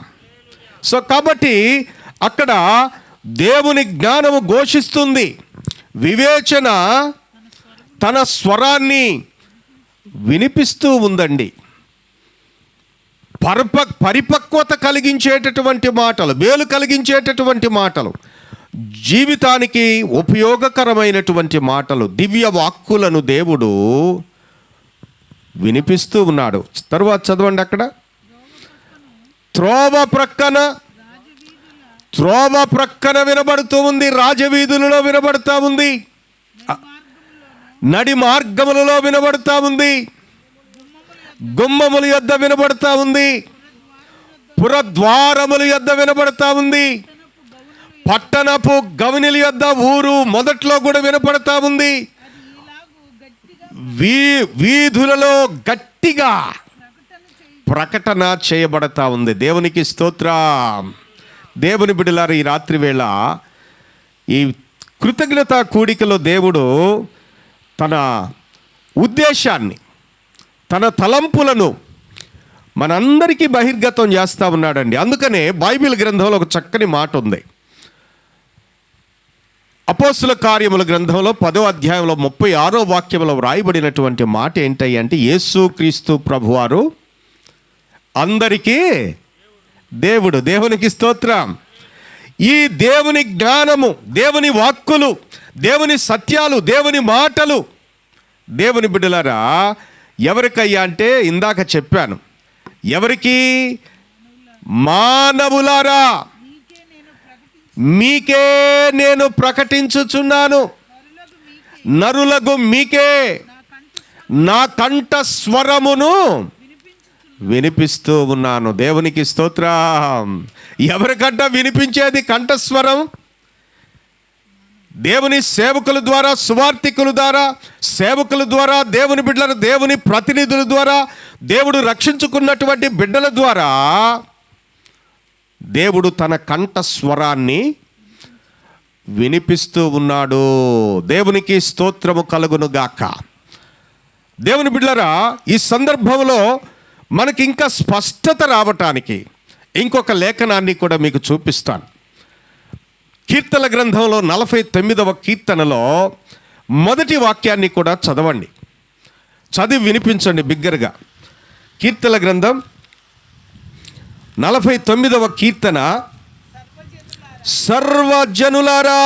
సో కాబట్టి అక్కడ దేవుని జ్ఞానము ఘోషిస్తుంది, వివేచన తన స్వరాన్ని వినిపిస్తూ ఉందండి. పరిపక్వత కలిగించేటటువంటి మాటలు, మేలు కలిగించేటటువంటి మాటలు, జీవితానికి ఉపయోగకరమైనటువంటి మాటలు, దివ్య వాక్కులను దేవుడు వినిపిస్తూ ఉన్నాడు. తరువాత చదవండి, అక్కడ త్రోవ ప్రక్కన వినబడుతూ ఉంది, రాజవీధులలో వినబడుతూ ఉంది, నడి మార్గములలో వినబడుతూ ఉంది, గుమ్మముల యొద్ద వినబడుతూ ఉంది, పురద్వారముల యొద్ద వినబడుతూ ఉంది, పట్టణపు గవనిల యొద్ద ఊరు మొదట్లో కూడా వినపడతా ఉంది, వీధులలో గట్టిగా ప్రకటన చేయబడతా ఉంది. దేవునికి స్తోత్రం, దేవుని బిడ్డలారా, ఈ రాత్రి వేళ ఈ కృతజ్ఞత కూడికలో దేవుడు తన ఉద్దేశాన్ని, తన తలంపులను మనందరికీ బహిర్గతం చేస్తూ ఉన్నాడండి. అందుకనే బైబిల్ గ్రంథంలో ఒక చక్కని మాట ఉంది. అపోస్తుల కార్యముల గ్రంథంలో 10వ అధ్యాయంలో 36వ వాక్యంలో వ్రాయబడినటువంటి మాట ఏంటంటే, యేసుక్రీస్తు ప్రభువారు అందరికీ దేవుడు. దేవునికి స్తోత్రం. ఈ దేవుని జ్ఞానము, దేవుని వాక్కులు, దేవుని సత్యాలు, దేవుని మాటలు దేవుని బిడ్డలారా ఎవరికయ్యా అంటే, ఇందాక చెప్పాను, ఎవరికి? మానవులారా, మీకే నేను ప్రకటించుచున్నాను, నరులకు మీకే నా కంఠ స్వరమును వినిపిస్తూ ఉన్నాను. దేవునికి స్తోత్రం. ఎవరికంట వినిపించేది కంఠస్వరం? దేవుని సేవకుల ద్వారా, సువార్తికుల ద్వారా, సేవకుల ద్వారా, దేవుని బిడ్డల, దేవుని ప్రతినిధుల ద్వారా, దేవుడు రక్షించుకున్నటువంటి బిడ్డల ద్వారా దేవుడు తన కంఠస్వరాన్ని వినిపిస్తూ ఉన్నాడు. దేవునికి స్తోత్రము కలుగును గాక. దేవుని బిడ్డలారా, ఈ సందర్భంలో మనకి ఇంకా స్పష్టత రావటానికి ఇంకొక లేఖనాన్ని కూడా మీకు చూపిస్తాను. కీర్తన గ్రంథంలో 49వ కీర్తనలో మొదటి వాక్యాన్ని కూడా చదవండి, చదివి వినిపించండి బిగ్గరగా. కీర్తన గ్రంథం 49వ కీర్తన. సర్వజనులారా,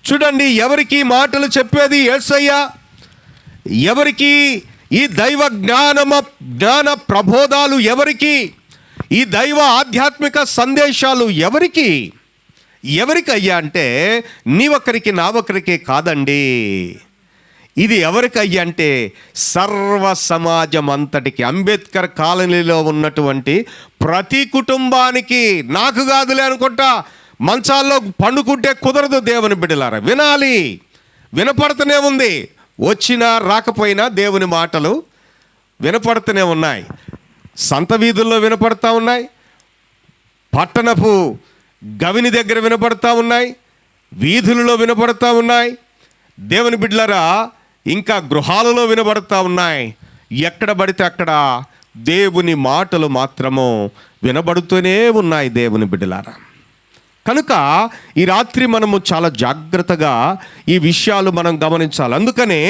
చూడండి ఎవరికి మాటలు చెప్పేది? యేసయ్య. ఎవరికి ఈ దైవ జ్ఞాన ప్రబోధాలు? ఎవరికి ఈ దైవ ఆధ్యాత్మిక సందేశాలు? ఎవరికి? ఎవరికయ్యా అంటే, నీ ఒక్కరికి నా ఒక్కరికే కాదండి. ఇది ఎవరికయ్యా అంటే సర్వ సమాజం అంతటికి, అంబేద్కర్ కాలనీలో ఉన్నటువంటి ప్రతి కుటుంబానికి. నాకు కాదులే అనుకుంటా, మంచాల్లో పండుకుంటే కుదరదు. దేవుని బిడ్డలారా, వినాలి. వినపడుతూనే ఉంది, వచ్చినా రాకపోయినా దేవుని మాటలు వినపడుతూనే ఉన్నాయి. సంత వీధుల్లో వినపడతా ఉన్నాయి, పట్టణపు గవిని దగ్గర వినపడతా ఉన్నాయి, వీధులలో వినపడతా ఉన్నాయి. దేవుని బిడ్డలారా, ఇంకా గృహాలలో వినబడతా ఉన్నాయి. ఎక్కడ పడితే అక్కడ దేవుని మాటలు మాత్రము వినబడుతూనే ఉన్నాయి దేవుని బిడ్డలారా. కనుక ఈ రాత్రి మనము చాలా జాగ్రత్తగా ఈ విషయాలు మనం గమనించాలి. అందుకనే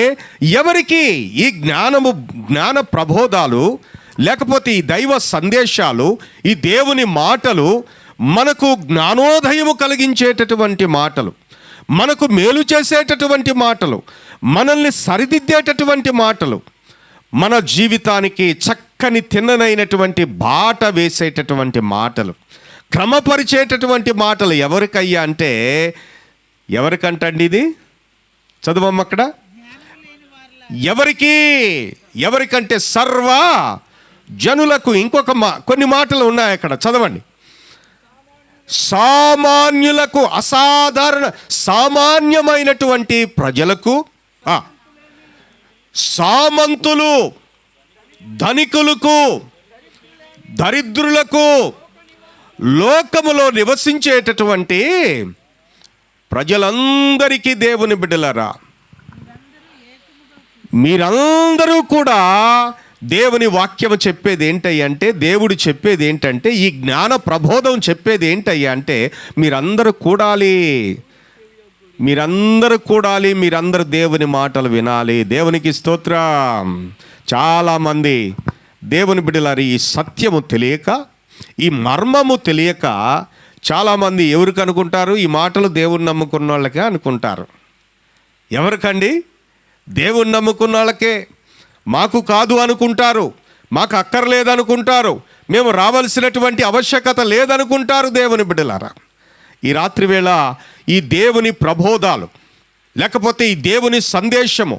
ఎవరికి ఈ జ్ఞాన ప్రబోధాలు, లేకపోతే ఈ దైవ సందేశాలు, ఈ దేవుని మాటలు మనకు జ్ఞానోదయము కలిగించేటటువంటి మాటలు, మనకు మేలు చేసేటటువంటి మాటలు, మనల్ని సరిదిద్దేటటువంటి మాటలు, మన జీవితానికి చక్కని తిన్ననైనటువంటి బాట వేసేటటువంటి మాటలు, క్రమపరిచేటటువంటి మాటలు ఎవరికయ్యా అంటే, ఎవరికంటండి ఇది? చదవమ్మ అక్కడ. ఎవరికంటే సర్వ జనులకు. ఇంకొక కొన్ని మాటలు ఉన్నాయి అక్కడ, చదవండి. సామాన్యులకు, అసాధారణ సామాన్యమైనటువంటి ప్రజలకు, సామంతులు, ధనికులకు, దరిద్రులకు, లోకములో నివసించేటటువంటి ప్రజలందరికీ దేవుని బిడ్డలారా, మీరందరూ కూడా దేవుని వాక్యము చెప్పేది ఏంటయ్యా అంటే, దేవుడు చెప్పేది ఏంటంటే, ఈ జ్ఞాన ప్రబోధం చెప్పేది ఏంటయ్యా అంటే, మీరందరూ కూడాలి, మీరందరూ దేవుని మాటలు వినాలి. దేవునికి స్తోత్రం. చాలామంది దేవుని బిడ్డలారి ఈ సత్యము తెలియక, ఈ మర్మము తెలియక చాలామంది ఎవరికి అనుకుంటారు? ఈ మాటలు దేవుని నమ్ముకున్న వాళ్ళకే అనుకుంటారు. ఎవరికండి? దేవుని నమ్ముకున్న వాళ్ళకే. మాకు కాదు అనుకుంటారు, మాకు అక్కర్లేదనుకుంటారు, మేము రావాల్సినటువంటి ఆవశ్యకత లేదనుకుంటారు. దేవుని బిడ్డలారా, ఈ రాత్రి వేళ ఈ దేవుని ప్రబోధాలు, లేకపోతే ఈ దేవుని సందేశము,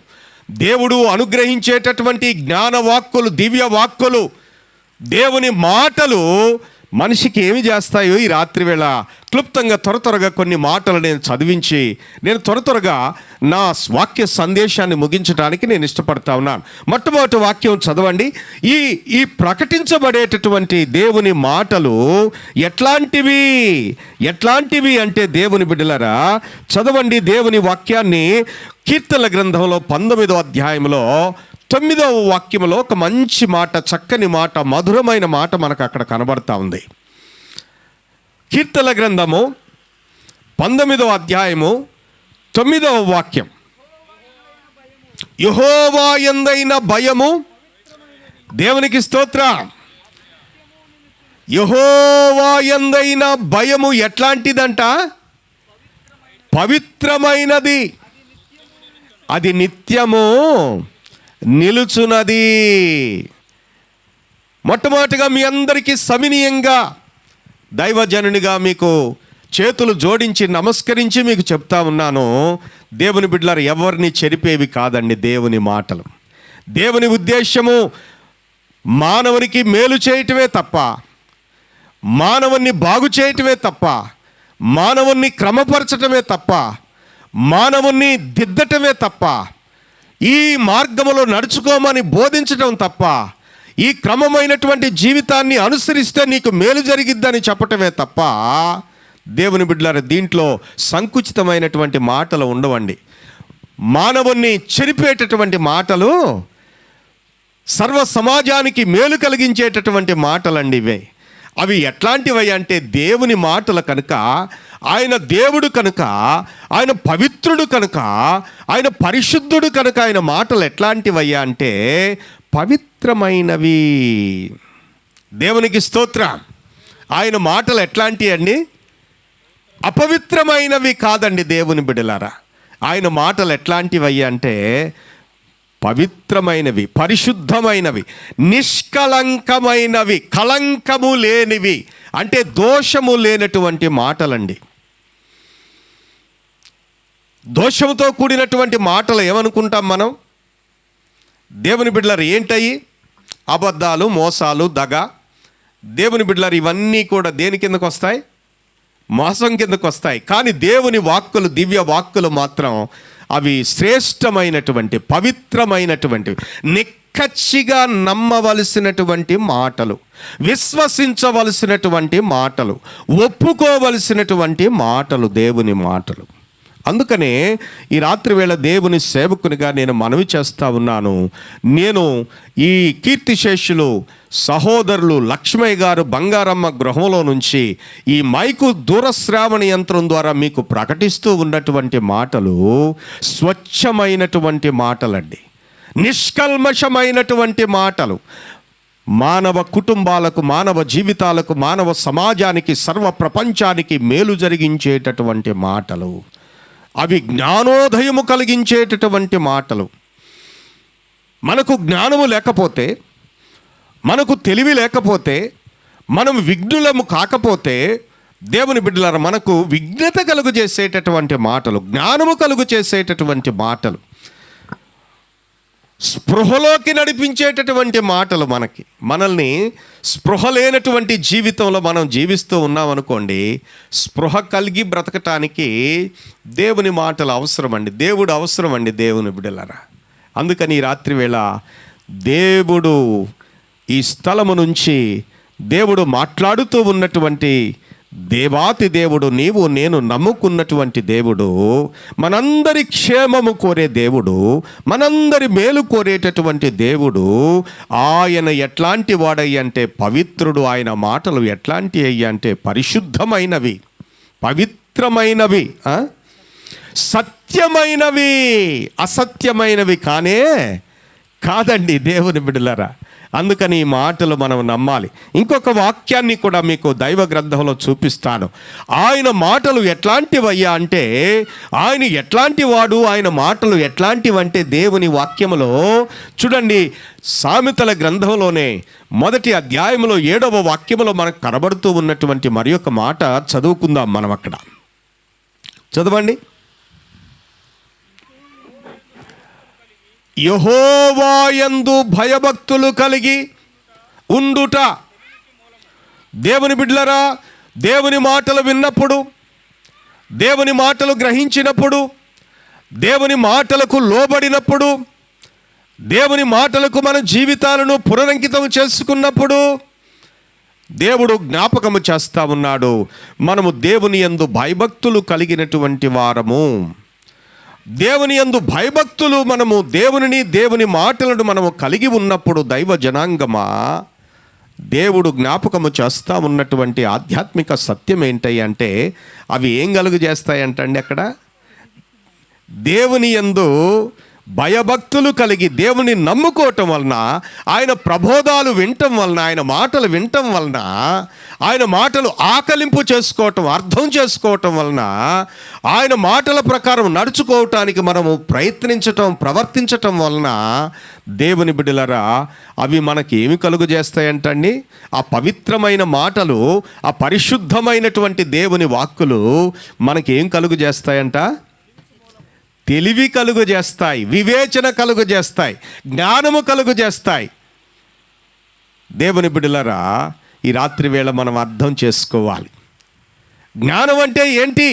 దేవుడు అనుగ్రహించేటటువంటి జ్ఞాన వాక్కులు, దివ్య వాక్కులు, దేవుని మాటలు మనిషికి ఏమి చేస్తాయో ఈ రాత్రి వేళ క్లుప్తంగా త్వరగా కొన్ని మాటలు నేను చదివించి నేను త్వరగా నా వాక్య సందేశాన్ని ముగించడానికి నేను ఇష్టపడతా ఉన్నాను. మొట్టమొదటి వాక్యం చదవండి. ఈ ప్రకటించబడేటటువంటి దేవుని మాటలు ఎట్లాంటివి అంటే దేవుని బిడ్డలారా చదవండి దేవుని వాక్యాన్ని. కీర్తనల గ్రంథంలో 19వ అధ్యాయంలో 9వ వాక్యంలో ఒక మంచి మాట, చక్కని మాట, మధురమైన మాట మనకు అక్కడ కనబడతా ఉంది. కీర్తనల గ్రంథము 19వ అధ్యాయము 9వ వాక్యం. యెహోవా యందైన భయము, దేవునికి స్తోత్రం. యెహోవా యందైన భయము ఎట్లాంటిదంట? పవిత్రమైనది, అది నిత్యము నిలుచున్నది. మొట్టమొదటిగా మీ అందరికీ సవినీయంగా దైవజనునిగా మీకు చేతులు జోడించి నమస్కరించి మీకు చెప్తా ఉన్నాను, దేవుని బిడ్డలారు ఎవరిని చెరిపేవి కాదండి దేవుని మాటలు. దేవుని ఉద్దేశము మానవునికి మేలు చేయటమే తప్ప, మానవుని బాగు చేయటమే తప్ప, మానవుని క్రమపరచటమే తప్ప, మానవుని దిద్దటమే తప్ప, ఈ మార్గములో నడుచుకోమని బోధించటం తప్ప, ఈ క్రమమైనటువంటి జీవితాన్ని అనుసరిస్తే నీకు మేలు జరిగిద్దని చెప్పటమే తప్ప, దేవుని బిడ్డలారా దీంట్లో సంకుచితమైనటువంటి మాటలు ఉండవండి. మానవుణ్ణి చెరిపేటటువంటి మాటలు, సర్వ సమాజానికి మేలు కలిగించేటటువంటి మాటలండి ఇవే. అవి ఎట్లాంటివి అంటే దేవుని మాటలు కనుక, ఆయన దేవుడు కనుక, ఆయన పవిత్రుడు కనుక, ఆయన పరిశుద్ధుడు కనుక ఆయన మాటలు ఎట్లాంటివయ్యా అంటే పవిత్రమైనవి. దేవునికి స్తోత్రం. ఆయన మాటలు ఎట్లాంటివి అండి? అపవిత్రమైనవి కాదండి దేవుని బిడ్డలారా. ఆయన మాటలు ఎట్లాంటివయ్యా అంటే పవిత్రమైనవి, పరిశుద్ధమైనవి, నిష్కలంకమైనవి, కలంకము లేనివి, అంటే దోషము లేనటువంటి మాటలండి. దోషముతో కూడినటువంటి మాటలు ఏమనుకుంటాం మనం? దేవుని బిడ్డలారు ఏంటయి? అబద్ధాలు, మోసాలు, దగ. దేవుని బిడ్డలారు ఇవన్నీ కూడా దేని కిందకు వస్తాయి? మోసం కిందకు వస్తాయి. కానీ దేవుని వాక్కులు, దివ్య వాక్కులు మాత్రం అవి శ్రేష్టమైనటువంటి, పవిత్రమైనటువంటివి, నిక్కచ్చిగా నమ్మవలసినటువంటి మాటలు, విశ్వసించవలసినటువంటి మాటలు, ఒప్పుకోవలసినటువంటి మాటలు, దేవుని మాటలు. అందుకనే ఈ రాత్రి వేళ దేవుని సేవకునిగా నేను మనవి చేస్తూ ఉన్నాను. నేను ఈ కీర్తిశేషులు సహోదరులు లక్ష్మయ్య గారు బంగారమ్మ గృహంలో నుంచి ఈ మైకు దూరశ్రావణ యంత్రం ద్వారా మీకు ప్రకటిస్తూ ఉన్నటువంటి మాటలు స్వచ్ఛమైనటువంటి మాటలండి, నిష్కల్మషమైనటువంటి మాటలు. మానవ కుటుంబాలకు, మానవ జీవితాలకు, మానవ సమాజానికి, సర్వ ప్రపంచానికి మేలు జరిగించేటటువంటి మాటలు. అవి జ్ఞానోదయము కలిగించేటటువంటి మాటలు. మనకు జ్ఞానము లేకపోతే, మనకు తెలివి లేకపోతే, మనం విఘ్నులము కాకపోతే, దేవుని బిడ్డలారా మనకు విఘ్నత కలుగు చేసేటటువంటి మాటలు, జ్ఞానము కలుగు చేసేటటువంటి మాటలు, స్పృహలోకి నడిపించేటటువంటి మాటలు, మనల్ని స్పృహ లేనటువంటి జీవితంలో మనం జీవిస్తూ ఉన్నామనుకోండి, స్పృహ కలిగి బ్రతకటానికి దేవుని మాటలు అవసరం అండి, దేవుడు అవసరం అండి దేవుని బిడ్డలారా. అందుకని ఈ రాత్రి వేళ దేవుడు ఈ స్థలము నుంచి దేవుడు మాట్లాడుతూ ఉన్నటువంటి దేవాతి దేవుడు, నీవు నేను నమ్ముకున్నటువంటి దేవుడు, మనందరి క్షేమము కోరే దేవుడు, మనందరి మేలు కోరేటటువంటి దేవుడు. ఆయన ఎట్లాంటి వాడయ్య అంటే పవిత్రుడు. ఆయన మాటలు ఎట్లాంటి అయ్యా అంటే పరిశుద్ధమైనవి, పవిత్రమైనవి, సత్యమైనవి, అసత్యమైనవి కాదండి దేవుని బిడ్డలారా. అందుకని ఈ మాటలు మనం నమ్మాలి. ఇంకొక వాక్యాన్ని కూడా మీకు దైవ గ్రంథంలో చూపిస్తాను. ఆయన మాటలు ఎట్లాంటివయ్యా అంటే, ఆయన ఎట్లాంటి వాడు, ఆయన మాటలు ఎట్లాంటివంటే దేవుని వాక్యములో చూడండి, సామెతల గ్రంథంలోనే 1వ అధ్యాయంలో 7వ వాక్యములో మనకు కనబడుతూ ఉన్నటువంటి మరి ఒక మాట చదువుకుందాం మనం. అక్కడ చదవండి. యెహోవాయందు భయభక్తులు కలిగి ఉండుట. దేవుని బిడ్డలారా, దేవుని మాటలు విన్నప్పుడు, దేవుని మాటలు గ్రహించినప్పుడు, దేవుని మాటలకు లోబడినప్పుడు, దేవుని మాటలకు మన జీవితాలను పునరంకితం చేసుకున్నప్పుడు దేవుడు జ్ఞాపకము చేస్తా ఉన్నాడు. మనము దేవుని యందు భయభక్తులు కలిగినటువంటి వారము. దేవుని యందు భయభక్తులు మనము దేవుని మాటలను మనము కలిగి ఉన్నప్పుడు దైవ జనాంగమా, దేవుడు జ్ఞాపకము చేస్తూ ఉన్నటువంటి ఆధ్యాత్మిక సత్యం ఏంటి అంటే అవి ఏం కలుగు చేస్తాయంటండి? అక్కడ దేవుని యందు భయభక్తులు కలిగి దేవుని నమ్ముకోవటం వలన, ఆయన ప్రబోధాలు వినటం వలన, ఆయన మాటలు వినటం వలన, ఆయన మాటలు ఆకలింపు చేసుకోవటం, అర్థం చేసుకోవటం వలన, ఆయన మాటల ప్రకారం నడుచుకోవటానికి మనము ప్రయత్నించటం, ప్రవర్తించటం వలన దేవుని బిడ్డలరా అవి మనకి ఏమి కలుగు చేస్తాయంటండి? ఆ పవిత్రమైన మాటలు, ఆ పరిశుద్ధమైనటువంటి దేవుని వాక్కులు మనకి ఏం కలుగు చేస్తాయంట? తెలివి కలుగు చేస్తాయి, వివేచన కలుగు చేస్తాయి, జ్ఞానము కలుగు చేస్తాయి. దేవుని బిడ్డలరా ఈ రాత్రి వేళ మనం అర్థం చేసుకోవాలి. జ్ఞానం అంటే ఏంటి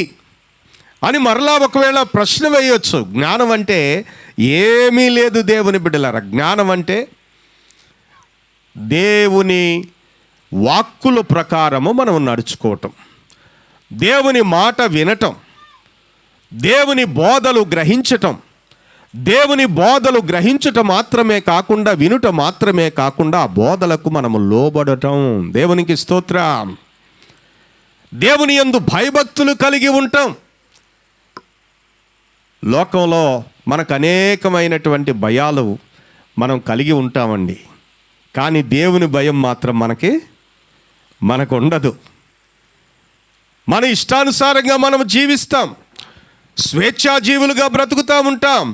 అని మరలా ఒకవేళ ప్రశ్న వేయొచ్చు. జ్ఞానం అంటే ఏమీ లేదు దేవుని బిడ్డలరా. జ్ఞానం అంటే దేవుని వాక్కుల ప్రకారము మనం నడుచుకోవటం, దేవుని మాట వినటం, దేవుని బోధలు గ్రహించటం, దేవుని బోధలు గ్రహించటం మాత్రమే కాకుండా, వినుట మాత్రమే కాకుండా ఆ బోధలకు మనము లోబడటం. దేవునికి స్తోత్రం. దేవుని యందు భయభక్తులు కలిగి ఉంటాం. లోకంలో మనకు అనేకమైనటువంటి భయాలు మనం కలిగి ఉంటామండి, కానీ దేవుని భయం మాత్రం మనకు ఉండదు. మన ఇష్టానుసారంగా మనం జీవిస్తాం, స్వేచ్ఛాజీవులుగా బ్రతుకుతూ ఉంటాం.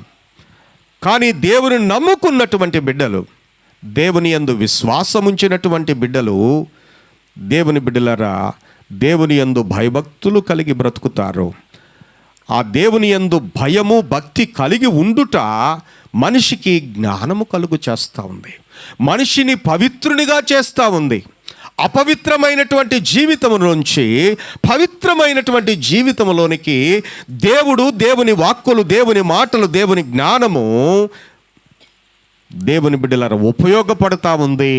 కానీ దేవుని నమ్ముకున్నటువంటి బిడ్డలు, దేవుని యందు విశ్వాసం ఉంచినటువంటి బిడ్డలు, దేవుని బిడ్డలరా దేవుని యందు భయభక్తులు కలిగి బ్రతుకుతారు. ఆ దేవుని యందు భయము భక్తి కలిగి ఉండుట మనిషికి జ్ఞానము కలుగు చేస్తూ ఉంది, మనిషిని పవిత్రునిగా చేస్తూ ఉంది. అపవిత్రమైనటువంటి జీవితము నుంచి పవిత్రమైనటువంటి జీవితంలోనికి దేవుడు, దేవుని వాక్కులు, దేవుని మాటలు, దేవుని జ్ఞానము దేవుని బిడ్డల ఉపయోగపడతా ఉంది.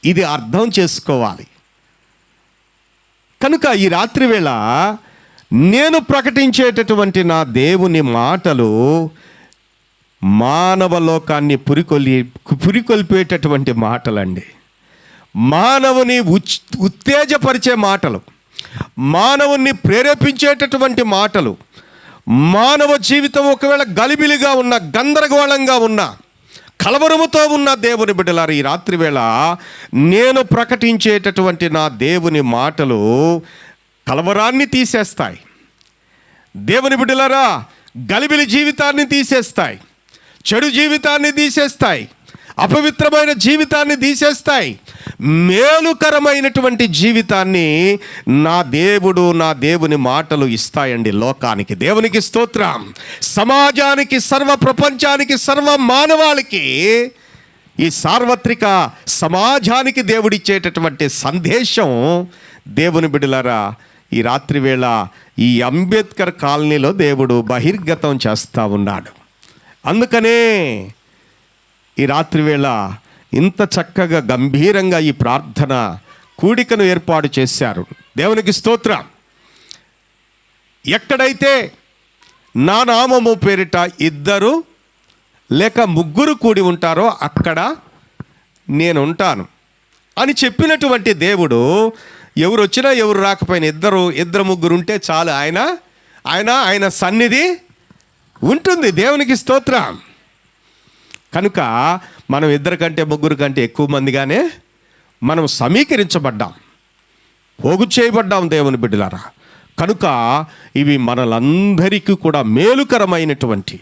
ఇది అర్థం చేసుకోవాలి. కనుక ఈ రాత్రి వేళ నేను ప్రకటించేటటువంటి నా దేవుని మాటలు మానవ లోకాన్ని పురికొల్పేటటువంటి మాటలండి. మానవుని ఉత్తేజపరిచే మాటలు, మానవుని ప్రేరేపించేటటువంటి మాటలు. మానవ జీవితం ఒకవేళ గలిబిలిగా ఉన్న, గందరగోళంగా ఉన్న, కలవరముతో ఉన్న దేవుని బిడ్డలారు ఈ రాత్రి వేళ నేను ప్రకటించేటటువంటి నా దేవుని మాటలు కలవరాన్ని తీసేస్తాయి. దేవుని బిడ్డలారా గలిబిలి జీవితాన్ని తీసేస్తాయి, చెడు జీవితాన్ని తీసేస్తాయి, అపవిత్రమైన జీవితాన్ని తీసేస్తాయి. మేలుకరమైనటువంటి జీవితాన్ని నా దేవుని మాటలు ఇస్తాయండి లోకానికి. దేవునికి స్తోత్రం. సమాజానికి, సర్వ ప్రపంచానికి, సర్వ మానవాళికి, ఈ సార్వత్రిక సమాజానికి దేవుడిచ్చేటటువంటి సందేశం దేవుని బిడ్డలారా ఈ రాత్రి వేళ ఈ అంబేద్కర్ కాలనీలో దేవుడు బహిర్గతం చేస్తూ ఉన్నాడు. అందుకనే ఈ రాత్రి వేళ ఇంత చక్కగా గంభీరంగా ఈ ప్రార్థన కూడికను ఏర్పాటు చేశారు. దేవునికి స్తోత్రం. ఎక్కడైతే నా నామము పేరిట 2 లేక 3 కూడి ఉంటారో అక్కడ నేను ఉంటాను అని చెప్పినటువంటి దేవుడు, ఎవరు వచ్చినా ఎవరు రాకపోయినా 2 3 ఉంటే చాలు, ఆయన సన్నిధి ఉంటుంది. దేవునికి స్తోత్రం. కనుక మనం 2 కంటే 3 కంటే ఎక్కువ మందిగానే మనం సమీకరించబడ్డాం, పోగు చేయబడ్డాం దేవుని బిడ్డలారా. కనుక ఇవి మనలందరికీ కూడా మేలుకరమైనటువంటి,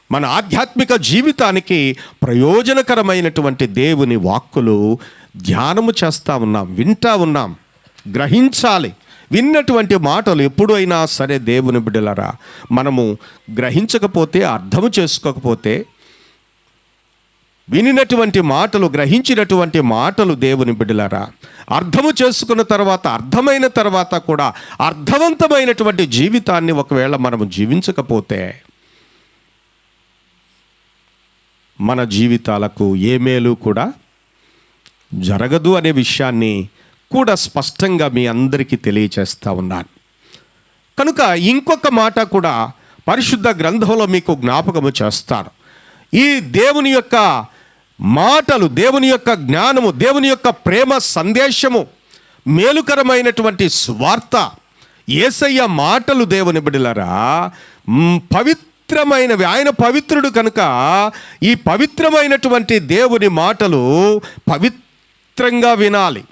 మన ఆధ్యాత్మిక జీవితానికి ప్రయోజనకరమైనటువంటి దేవుని వాక్కులు ధ్యానము చేస్తూ ఉన్నాం, వింటా ఉన్నాం. గ్రహించాలి. విన్నటువంటి మాటలు ఎప్పుడైనా సరే దేవుని బిడ్డలారా మనము గ్రహించకపోతే, అర్థము చేసుకోకపోతే వినినటువంటి మాటలు, గ్రహించినటువంటి మాటలు దేవుని బిడ్డలారా, అర్థము చేసుకున్న తర్వాత, అర్థమైన తర్వాత కూడా అర్థవంతమైనటువంటి జీవితాన్ని ఒకవేళ మనము జీవించకపోతే మన జీవితాలకు ఏ మేలు కూడా జరగదు అనే విషయాన్ని కూడా స్పష్టంగా మీ అందరికీ తెలియచేస్తూ ఉన్నాను. కనుక ఇంకొక మాట కూడా పరిశుద్ధ గ్రంథంలో మీకు జ్ఞాపకము చేస్తాను. ఈ దేవుని యొక్క మాటలు, దేవుని యొక్క జ్ఞానము, దేవుని యొక్క ప్రేమ సందేశము, మేలుకరమైనటువంటి స్వార్త, యేసయ్య మాటలు దేవుని బిడ్డలారా పవిత్రమైనవి. ఆయన పవిత్రుడు కనుక ఈ పవిత్రమైనటువంటి దేవుని మాటలు పవిత్రంగా వినాలి.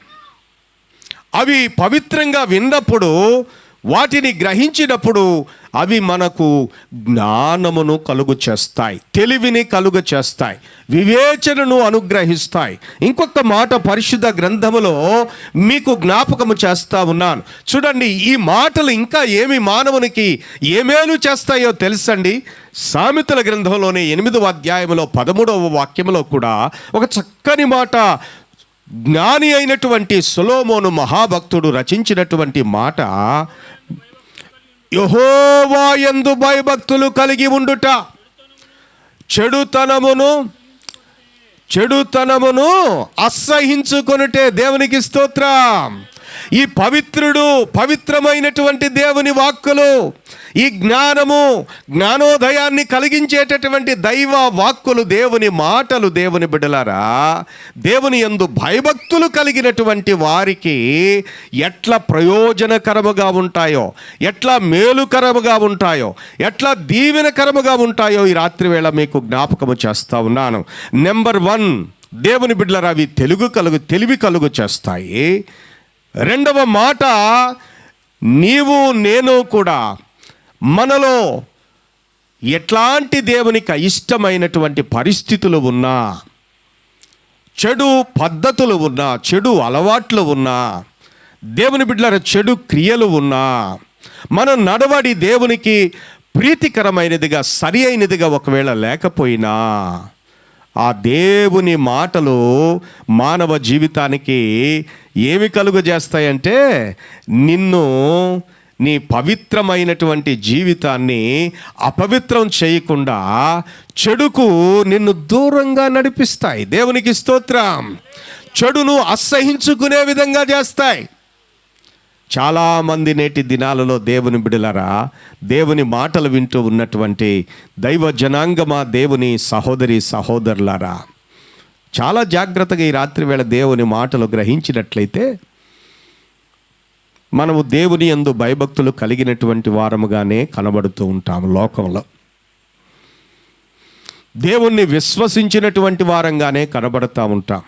అవి పవిత్రంగా విన్నప్పుడు, వాటిని గ్రహించినప్పుడు అవి మనకు జ్ఞానమును కలుగు చేస్తాయి, తెలివిని కలుగు చేస్తాయి, వివేచనను అనుగ్రహిస్తాయి. ఇంకొక మాట పరిశుద్ధ గ్రంథములో మీకు జ్ఞాపకము చేస్తా ఉన్నాను. చూడండి, ఈ మాటలు ఇంకా ఏమి మానవునికి ఏమేలు చేస్తాయో తెలుసండి. సామెతల గ్రంథంలోనే 8వ అధ్యాయంలో 13వ వాక్యంలో కూడా ఒక చక్కని మాట, జ్ఞాని అయినటువంటి సొలొమోను మహాభక్తుడు రచించినటువంటి మాట, యెహోవా యందు భయభక్తులు కలిగి ఉండుట చెడుతనమును అసహించుకొనుటే. దేవునికి స్తోత్రం. ఈ పవిత్రమైనటువంటి దేవుని వాక్కులు, ఈ జ్ఞానోదయాన్ని కలిగించేటటువంటి దైవ వాక్కులు, దేవుని మాటలు, దేవుని బిడ్డలారా, దేవుని యందు భయభక్తులు కలిగినటువంటి వారికి ఎట్లా ప్రయోజనకరముగా ఉంటాయో, ఎట్లా మేలుకరముగా ఉంటాయో, ఎట్లా దీవెనకరముగా ఉంటాయో ఈ రాత్రి వేళ మీకు జ్ఞాపకము చేస్తా ఉన్నాను. నెంబర్ 1, దేవుని బిడ్డలారా, అవి తెలివి కలుగు చేస్తాయి. రెండవ మాట, నీవు నేను కూడా మనలో ఎట్లాంటి దేవునికి ఇష్టమైనటువంటి పరిస్థితులు ఉన్నా, చెడు పద్ధతులు ఉన్నా, చెడు అలవాట్లు ఉన్నా, దేవుని బిడ్డల చెడు క్రియలు ఉన్నా, మన నడవడి దేవునికి ప్రీతికరమైనదిగా, సరి అయినదిగా ఒకవేళ లేకపోయినా, ఆ దేవుని మాటలు మానవ జీవితానికి ఏమి కలుగజేస్తాయంటే, నీ పవిత్రమైనటువంటి జీవితాన్ని అపవిత్రం చేయకుండా చెడుకు నిన్ను దూరంగా నడిపిస్తాయి. దేవునికి స్తోత్రం. చెడును అసహించుకునే విధంగా చేస్తాయి. చాలామంది నేటి దినాలలో దేవుని బిడ్డలారా, దేవుని మాటలు వింటూ ఉన్నటువంటి దైవ జనాంగమా, దేవుని సహోదరి సహోదరులారా, చాలా జాగ్రత్తగా ఈ రాత్రి వేళ దేవుని మాటలు గ్రహించినట్లయితే మనము దేవుని యందు భయభక్తులు కలిగినటువంటి వారముగానే కనబడుతూ ఉంటాము. లోకంలో దేవుణ్ణి విశ్వసించినటువంటి వారంగానే కనబడుతూ ఉంటాం.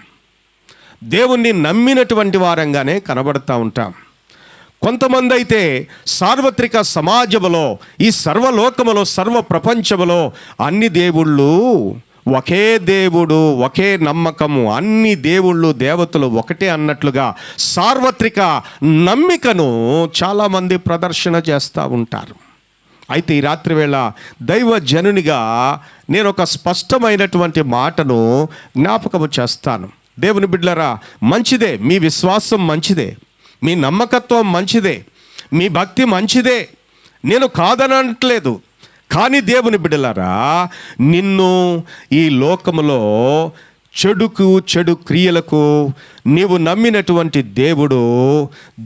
దేవుణ్ణి నమ్మినటువంటి వారంగానే కనబడుతూ ఉంటాం. కొంతమంది అయితే సార్వత్రిక సమాజములో, ఈ సర్వలోకములో, సర్వ ప్రపంచములో అన్ని దేవుళ్ళు ఒకే దేవుడు, ఒకే నమ్మకము, అన్ని దేవుళ్ళు దేవతలు ఒకటే అన్నట్లుగా సార్వత్రిక నమ్మికను చాలామంది ప్రదర్శన చేస్తూ ఉంటారు. అయితే ఈ రాత్రి వేళ దైవ జనునిగా నేను ఒక స్పష్టమైనటువంటి మాటను జ్ఞాపకము చేస్తాను. దేవుని బిడ్డలారా, మంచిదే, మీ విశ్వాసం మంచిదే, మీ నమ్మకత్వం మంచిదే, మీ భక్తి మంచిదే, నేను కాదనట్లేదు. కానీ దేవుని బిడ్డలారా, నిన్ను ఈ లోకములో చెడు క్రియలకు నీవు నమ్మినటువంటి దేవుడు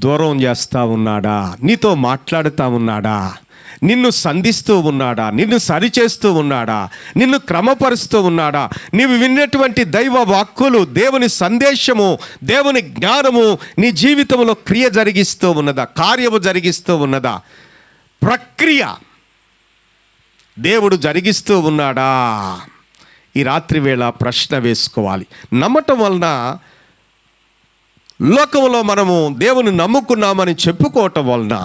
దూరం చేస్తూ ఉన్నాడా? నీతో మాట్లాడుతూ ఉన్నాడా? నిన్ను సంధిస్తూ ఉన్నాడా? నిన్ను సరిచేస్తూ ఉన్నాడా? నిన్ను క్రమపరుస్తూ ఉన్నాడా? నీవు విన్నటువంటి దైవ వాక్కులు, దేవుని సందేశము, దేవుని జ్ఞానము నీ జీవితంలో క్రియ జరిగిస్తూ ఉన్నదా? కార్యము జరిగిస్తూ ఉన్నదా? ప్రక్రియ దేవుడు జరిగిస్తూ ఉన్నాడా? ఈ రాత్రి వేళ ప్రశ్న వేసుకోవాలి. నమ్మటం వలన, లోకంలో మనము దేవుని నమ్ముకున్నామని చెప్పుకోవటం వలన,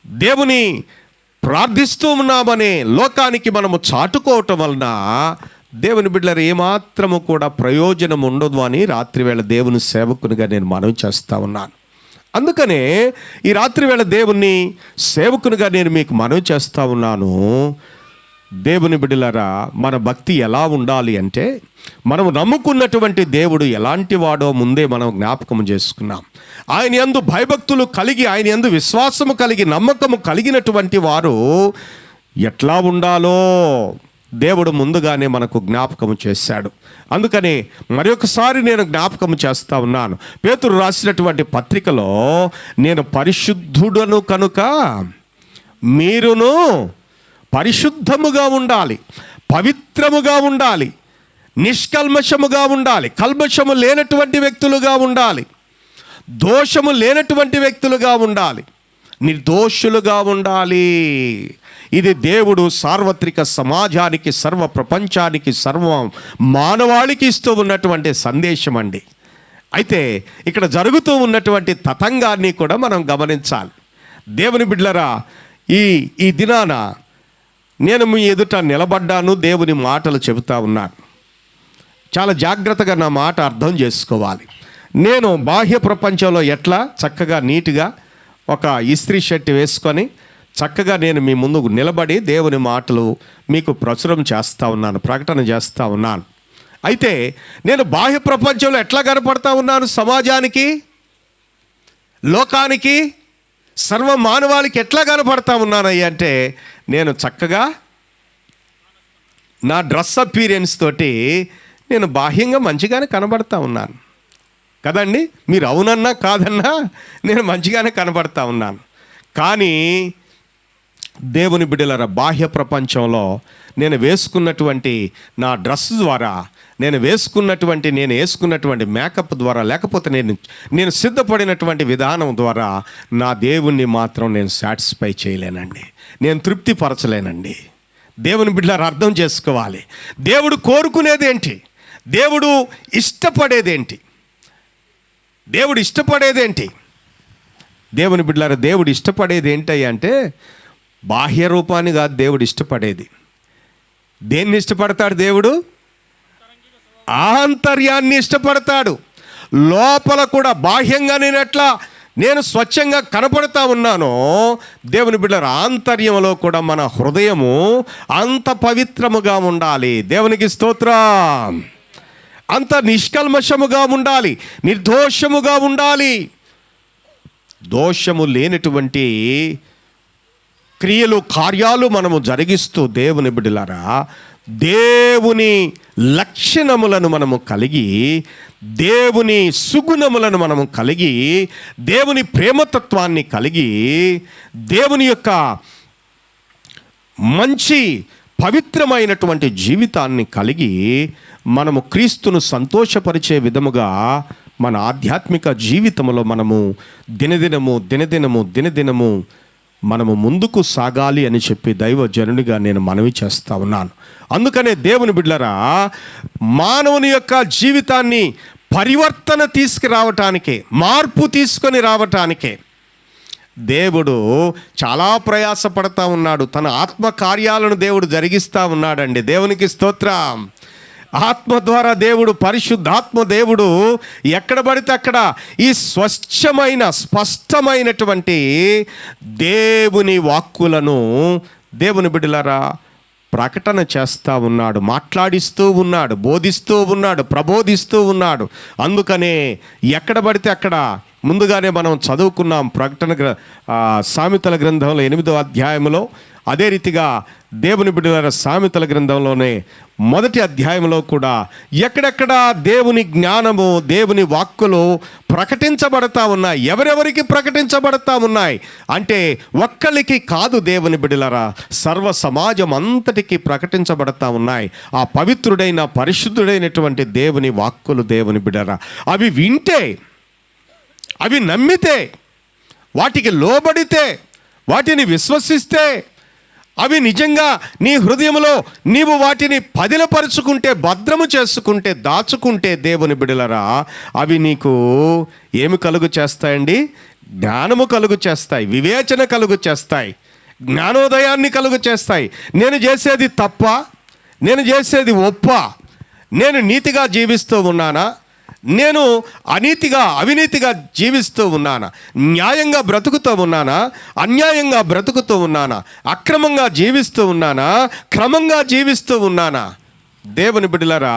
దేవుని ప్రార్థిస్తూ ఉన్నామనే లోకానికి మనము చాటుకోవటం వలన దేవుని బిడ్డలు ఏమాత్రము కూడా ప్రయోజనం ఉండదు అని రాత్రివేళ దేవుని సేవకునిగా నేను మనవి చేస్తూ ఉన్నాను. అందుకనే ఈ రాత్రివేళ దేవుని సేవకునిగా నేను మీకు మనవి చేస్తూ ఉన్నాను. దేవుని బిడ్డలారా, మన భక్తి ఎలా ఉండాలి అంటే, మనం నమ్ముకున్నటువంటి దేవుడు ఎలాంటి వాడో ముందే మనం జ్ఞాపకం చేసుకున్నాం. ఆయన యందు భయభక్తులు కలిగి, ఆయన యందు విశ్వాసము కలిగి, నమ్మకము కలిగినటువంటి వారు ఎట్లా ఉండాలో దేవుడు ముందుగానే మనకు జ్ఞాపకము చేశాడు. అందుకని మరొకసారి నేను జ్ఞాపకం చేస్తా ఉన్నాను. పేతురు రాసినటువంటి పత్రికలో, నేను పరిశుద్ధుడను కనుక మీరును పరిశుద్ధముగా ఉండాలి, పవిత్రముగా ఉండాలి, నిష్కల్మషముగా ఉండాలి, కల్మషము లేనటువంటి వ్యక్తులుగా ఉండాలి, దోషము లేనటువంటి వ్యక్తులుగా ఉండాలి, నిర్దోషులుగా ఉండాలి. ఇది దేవుడు సార్వత్రిక సమాజానికి, సర్వ ప్రపంచానికి, సర్వ మానవాళికి ఇస్తూ ఉన్నటువంటి సందేశం అండి. అయితే ఇక్కడ జరుగుతూ ఉన్నటువంటి తతంగాన్ని కూడా మనం గమనించాలి. దేవుని బిడ్డలారా, ఈ దినాన నేను మీ ఎదుట నిలబడ్డాను, దేవుని మాటలు చెబుతా ఉన్నాను. చాలా జాగ్రత్తగా నా మాట అర్థం చేసుకోవాలి. నేను బాహ్య ప్రపంచంలో ఎట్లా చక్కగా నీట్గా ఒక ఇస్త్రీ షర్ట్ వేసుకొని చక్కగా నేను మీ ముందు నిలబడి దేవుని మాటలు మీకు ప్రచురం చేస్తూ ఉన్నాను, ప్రకటన చేస్తూ ఉన్నాను. అయితే నేను బాహ్య ప్రపంచంలో ఎట్లా కనపడతా ఉన్నాను? సమాజానికి, లోకానికి, సర్వ మానవాళికి ఎట్లా కనపడతా ఉన్నానయ్య అంటే, నేను చక్కగా నా డ్రెస్ అపీరియన్స్ తోటి నేను బాహ్యంగా మంచిగానే కనబడతా ఉన్నాను కదండి. మీరు అవునన్నా కాదన్నా నేను మంచిగానే కనబడతా ఉన్నాను. కానీ దేవుని బిడ్డలారా, బాహ్య ప్రపంచంలో నేను వేసుకున్నటువంటి నా డ్రెస్ ద్వారా, నేను వేసుకున్నటువంటి మేకప్ ద్వారా, లేకపోతే నేను సిద్ధపడినటువంటి విధానం ద్వారా నా దేవుణ్ణి మాత్రం నేను సాటిస్ఫై చేయలేనండి, నేను తృప్తిపరచలేనండి. దేవుని బిడ్డలారా, అర్థం చేసుకోవాలి. దేవుడు కోరుకునేదేంటి? దేవుడు ఇష్టపడేదేంటి? దేవుడు ఇష్టపడేదేంటి? దేవుని బిడ్డలారా, దేవుడు ఇష్టపడేది ఏంటయ్యా అంటే, బాహ్య రూపాన్ని కాదు దేవుడు ఇష్టపడేది. దేన్ని ఇష్టపడతాడు దేవుడు? ఆంతర్యాన్ని ఇష్టపడతాడు. లోపల కూడా బాహ్యంగా నేను స్వచ్ఛంగా కనపడతా ఉన్నానో, దేవుని బిడ్డల ఆంతర్యంలో కూడా మన హృదయము అంత పవిత్రముగా ఉండాలి. దేవునికి స్తోత్రం. అంత నిష్కల్మషముగా ఉండాలి, నిర్దోషముగా ఉండాలి. దోషము లేనటువంటి క్రియలు, కార్యాలు మనము జరిగిస్తూ దేవుని బిడ్డలారా, దేవుని లక్షణములను మనము కలిగి, దేవుని సుగుణములను మనము కలిగి, దేవుని ప్రేమతత్వాన్ని కలిగి, దేవుని యొక్క మంచి పవిత్రమైనటువంటి జీవితాన్ని కలిగి మనము క్రీస్తును సంతోషపరిచే విధముగా మన ఆధ్యాత్మిక జీవితంలో మనము దినదినము మనము ముందుకు సాగాలి అని చెప్పి దైవజనునిగా నేను మనవి చేస్తా ఉన్నాను. అందుకనే దేవుని బిడ్డలారా, మానవుని యొక్క జీవితాన్ని పరివర్తన తీసుకురావటానికే, మార్పు తీసుకొని రావటానికే దేవుడు చాలా ప్రయాసపడతా ఉన్నాడు. తన ఆత్మ కార్యాలను దేవుడు జరిగిస్తూ ఉన్నాడండి. దేవునికి స్తోత్రం. ఆత్మ ద్వారా దేవుడు, పరిశుద్ధాత్మ దేవుడు ఎక్కడ పడితే అక్కడ ఈ స్పష్టమైనటువంటి దేవుని వాక్కులను దేవుని బిడ్డలారా ప్రకటన చేస్తూ ఉన్నాడు, మాట్లాడిస్తూ ఉన్నాడు, బోధిస్తూ ఉన్నాడు, ప్రబోధిస్తూ ఉన్నాడు. అందుకనే ఎక్కడ పడితే అక్కడ ముందుగానే మనం చదువుకున్నాం సామెతల గ్రంథంలో 8వ అధ్యాయంలో. అదే రీతిగా దేవుని బిడ్డలారా సామెతల గ్రంథంలోనే 1వ అధ్యాయంలో కూడా ఎక్కడెక్కడ దేవుని జ్ఞానము, దేవుని వాక్కులు ప్రకటించబడతా ఉన్నాయి. ఎవరెవరికి ప్రకటించబడతా ఉన్నాయి అంటే ఒక్కరికి కాదు దేవుని బిడ్డలారా, సర్వ సమాజం అంతటికి ప్రకటించబడతా ఉన్నాయి. ఆ పవిత్రుడైన పరిశుద్ధుడైనటువంటి దేవుని వాక్కులు దేవుని బిడ్డలారా, అవి వింటే, అవి నమ్మితే, వాటికి లోబడితే, వాటిని విశ్వసిస్తే, అవి నిజంగా నీ హృదయంలో నీవు వాటిని పదిలపరుచుకుంటే, భద్రము చేసుకుంటే, దాచుకుంటే దేవుని బిడ్డలారా, అవి నీకు ఏమి కలుగు చేస్తాయండి? జ్ఞానము కలుగు చేస్తాయి, వివేచన కలుగు చేస్తాయి, జ్ఞానోదయాన్ని కలుగు చేస్తాయి. నేను చేసేది తప్ప, నేను చేసేది ఒప్ప, నేను నీతిగా జీవిస్తూ ఉన్నానా, నేను అవినీతిగా జీవిస్తూ ఉన్నానా? న్యాయంగా బ్రతుకుతూ ఉన్నానా? అన్యాయంగా బ్రతుకుతూ ఉన్నానా? అక్రమంగా జీవిస్తూ ఉన్నానా? క్రమంగా జీవిస్తూ ఉన్నానా? దేవుని బిడ్డలారా,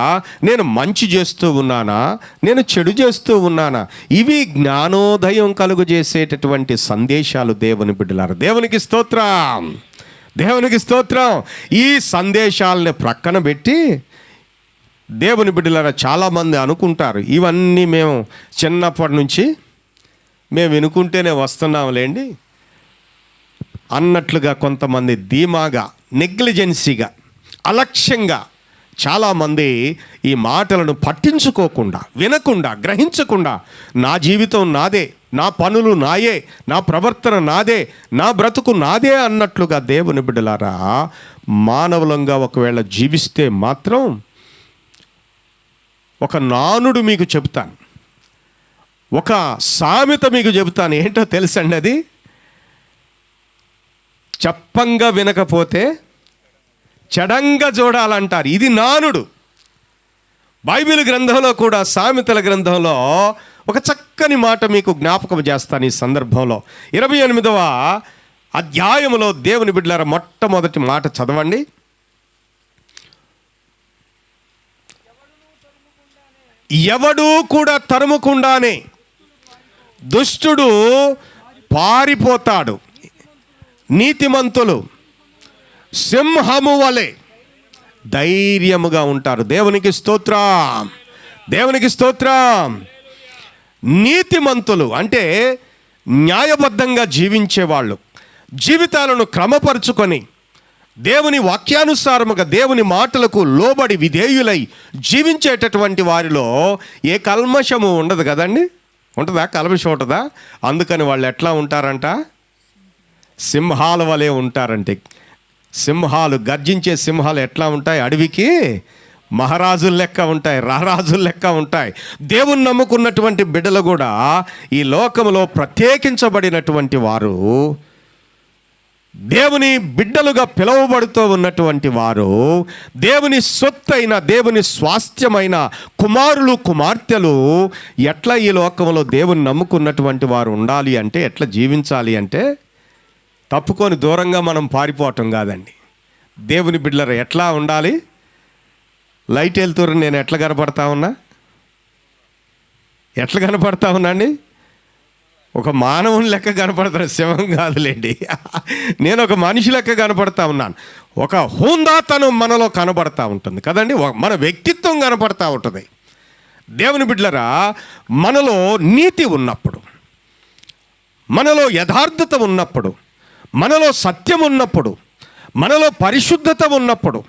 నేను మంచి చేస్తూ ఉన్నానా? నేను చెడు చేస్తూ ఉన్నానా? ఇవి జ్ఞానోదయం కలుగు చేసేటటువంటి సందేశాలు దేవుని బిడ్డలారా. దేవునికి స్తోత్రం, దేవునికి స్తోత్రం. ఈ సందేశాలని ప్రక్కన పెట్టి దేవుని బిడ్డలారా, చాలామంది అనుకుంటారు ఇవన్నీ మేము చిన్నప్పటి నుంచి మేము వినుకుంటేనే వస్తున్నాంలేండి అన్నట్లుగా కొంతమంది ధీమాగా, నెగ్లిజెన్సీగా, అలక్ష్యంగా చాలామంది ఈ మాటలను పట్టించుకోకుండా, వినకుండా, గ్రహించకుండా నా జీవితం నాదే, నా పనులు నాయే, నా ప్రవర్తన నాదే, నా బ్రతుకు నాదే అన్నట్లుగా దేవుని బిడ్డలారా మానవులంగా ఒకవేళ జీవిస్తే మాత్రం ఒక నానుడు మీకు చెబుతాను, ఒక సామెత మీకు చెబుతాను. ఏంటో తెలుసండి, అది చెప్పంగా వినకపోతే చెడంగా చూడాలంటారు. ఇది నానుడు. బైబిల్ గ్రంథంలో కూడా, సామెతల గ్రంథంలో ఒక చక్కని మాట మీకు జ్ఞాపకం చేస్తాను ఈ సందర్భంలో. 28వ అధ్యాయములో దేవుని బిడ్డలారా మొట్టమొదటి మాట చదవండి. ఎవడూ కూడా తరుముకుండానే దుష్టుడు పారిపోతాడు, నీతిమంతులు సింహము వలె ధైర్యముగా ఉంటారు. దేవునికి స్తోత్రం, దేవునికి స్తోత్రం. నీతిమంతులు అంటే న్యాయబద్ధంగా జీవించేవాళ్ళు, జీవితాలను క్రమపరుచుకొని దేవుని వాక్యానుసారముగా దేవుని మాటలకు లోబడి విధేయులై జీవించేటటువంటి వారిలో ఏ కల్మషము ఉండదు కదండి. ఉంటుందా? కల్మషం ఉంటుందా? అందుకని వాళ్ళు ఎట్లా ఉంటారంట? సింహాల వలె ఉంటారంటే. సింహాలు, గర్జించే సింహాలు ఎట్లా ఉంటాయి? అడవికి మహారాజుల లెక్క ఉంటాయి, రారాజుల లెక్క ఉంటాయి. దేవుని నమ్ముకున్నటువంటి బిడ్డలు కూడా ఈ లోకంలో ప్రత్యేకించబడినటువంటి వారు, దేవుని బిడ్డలుగా పిలువబడుతూ ఉన్నటువంటి వారు, దేవుని సొత్తైన, దేవుని స్వాస్థ్యమైన కుమారులు, కుమార్తెలు ఎట్లా ఈ లోకంలో దేవుని నమ్ముకున్నటువంటి వారు ఉండాలి అంటే, ఎట్లా జీవించాలి అంటే, తప్పుకొని దూరంగా మనం పారిపోవటం కాదండి. దేవుని బిడ్డలు ఎట్లా ఉండాలి? లైట్ వెళ్తురు నేను ఎట్లా కనపడతా ఉన్నా? ఎట్లా కనపడతా ఉన్నా అండి? ఒక మానవుని లెక్క కనపడతాను, శవం కాదులేండి. నేను ఒక మనిషి లెక్క కనపడతా ఉన్నాను. ఒక హుందాతనం మనలో కనబడతా ఉంటుంది కదండి, మన వ్యక్తిత్వం కనపడతా ఉంటుంది. దేవుని బిడ్డలరా, మనలో నీతి ఉన్నప్పుడు, మనలో యథార్థత ఉన్నప్పుడు, మనలో సత్యం ఉన్నప్పుడు, మనలో పరిశుద్ధత ఉన్నప్పుడు,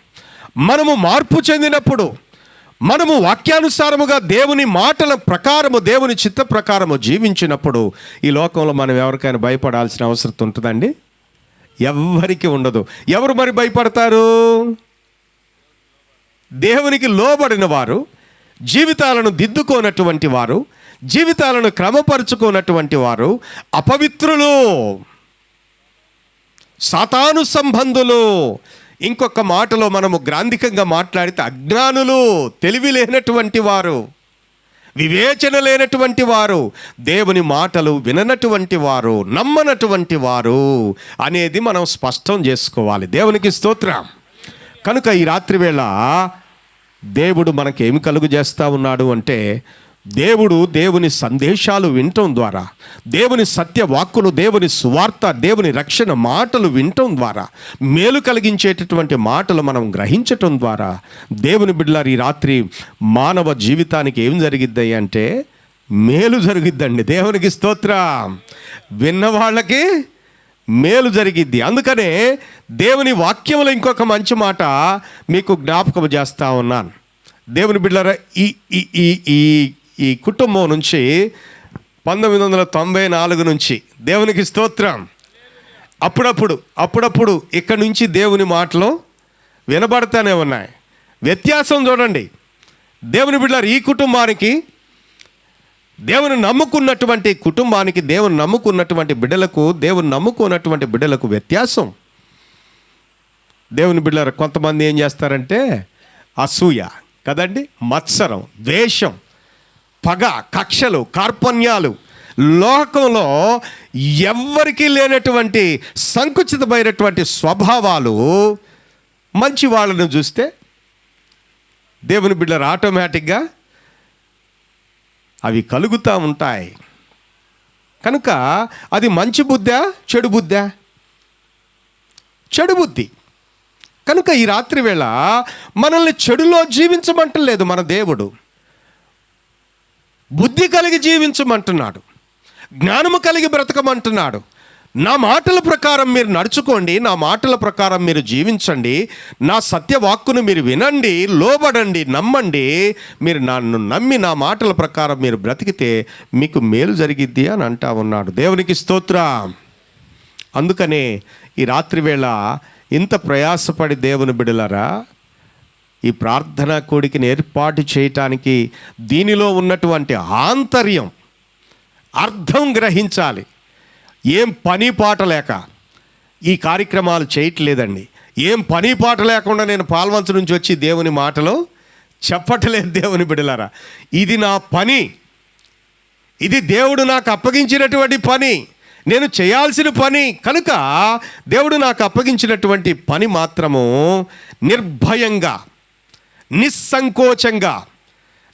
మనము మార్పు చెందినప్పుడు, మనము వాక్యానుసారముగా దేవుని మాటల ప్రకారము, దేవుని చిత్త ప్రకారము జీవించినప్పుడు ఈ లోకంలో మనం ఎవరికైనా భయపడాల్సిన అవసరం ఉంటుందండి? ఎవ్వరికి ఉండదు. ఎవరు మరి భయపడతారు? దేవునికి లోబడిన వారు, జీవితాలను దిద్దుకోనటువంటి వారు, జీవితాలను క్రమపరుచుకోనటువంటి వారు, అపవిత్రులు, సాతాను సంబంధులు, ఇంకొక మాటలో మనము గ్రాంధికంగా మాట్లాడితే అజ్ఞానులు, తెలివి లేనటువంటి వారు, వివేచన లేనటువంటి వారు, దేవుని మాటలు విననటువంటి వారు, నమ్మనటువంటి వారు అనేది మనం స్పష్టం చేసుకోవాలి. దేవునికి స్తోత్రం. కనుక ఈ రాత్రి వేళ దేవుడు మనకేమి కలుగు చేస్తూ ఉన్నాడు అంటే, దేవుడు దేవుని సందేశాలు వినటం ద్వారా, దేవుని సత్యవాక్కులు, దేవుని సువార్త, దేవుని రక్షణ మాటలు వినటం ద్వారా, మేలు కలిగించేటటువంటి మాటలు మనం గ్రహించటం ద్వారా దేవుని బిడ్డలారు ఈ రాత్రి మానవ జీవితానికి ఏం జరిగిద్ది అంటే మేలు జరిగిద్దండి. దేవునికి స్తోత్రం. విన్న వాళ్ళకి మేలు జరిగిద్ది. అందుకనే దేవుని వాక్యంలో ఇంకొక మంచి మాట మీకు జ్ఞాపకం చేస్తూ ఉన్నాను. దేవుని బిడ్డలారా, ఈ కుటుంబం నుంచి 1994 నుంచి దేవునికి స్తోత్రం అప్పుడప్పుడు ఇక్కడి నుంచి దేవుని మాటలు వినబడతానే ఉన్నాయి. వ్యత్యాసం చూడండి. దేవుని బిడ్డలారా, ఈ కుటుంబానికి, దేవుని నమ్ముకున్నటువంటి కుటుంబానికి, దేవుని నమ్ముకున్నటువంటి బిడ్డలకు, దేవుని నమ్ముకున్నటువంటి బిడ్డలకు వ్యత్యాసం. దేవుని బిడ్డలారా, కొంతమంది ఏం చేస్తారంటే అసూయ కదండి, మత్సరం, ద్వేషం, పగ, కక్షలు, కార్పణ్యాలు, లోకంలో ఎవ్వరికీ లేనటువంటి సంకుచితమైనటువంటి స్వభావాలు మంచి వాళ్ళను చూస్తే దేవుని బిడ్డలు ఆటోమేటిక్గా అవి కలుగుతూ ఉంటాయి. కనుక అది మంచి బుద్ధా, చెడు బుద్ధా? చెడు బుద్ధి. కనుక ఈ రాత్రి వేళ మనల్ని చెడులో జీవించమంటలేదు మన దేవుడు, బుద్ధి కలిగి జీవించమంటున్నాడు, జ్ఞానము కలిగి బ్రతకమంటున్నాడు. నా మాటల ప్రకారం మీరు నడుచుకోండి, నా మాటల ప్రకారం మీరు జీవించండి, నా సత్యవాక్కును మీరు వినండి, లోబడండి, నమ్మండి. మీరు నన్ను నమ్మి నా మాటల ప్రకారం మీరు బ్రతికితే మీకు మేలు జరిగిద్ది అని అంటా ఉన్నాడు. దేవునికి స్తోత్రం. అందుకనే ఈ రాత్రి వేళ ఇంత ప్రయాసపడి దేవుని బిడలారా ఈ ప్రార్థనా కూడికని ఏర్పాటు చేయటానికి దీనిలో ఉన్నటువంటి ఆంతర్యం, అర్థం గ్రహించాలి. ఏం పని పాట లేక ఈ కార్యక్రమాలు చేయట్లేదండి. ఏం పని పాట లేకుండా నేను పాల్వంచ నుంచి వచ్చి దేవుని మాటలు చెప్పట్లేదు. దేవుని బిడలారా, ఇది నా పని, ఇది దేవుడు నాకు అప్పగించినటువంటి పని, నేను చేయాల్సిన పని. కనుక దేవుడు నాకు అప్పగించినటువంటి పని మాత్రము నిర్భయంగా, నిస్సంకోచంగా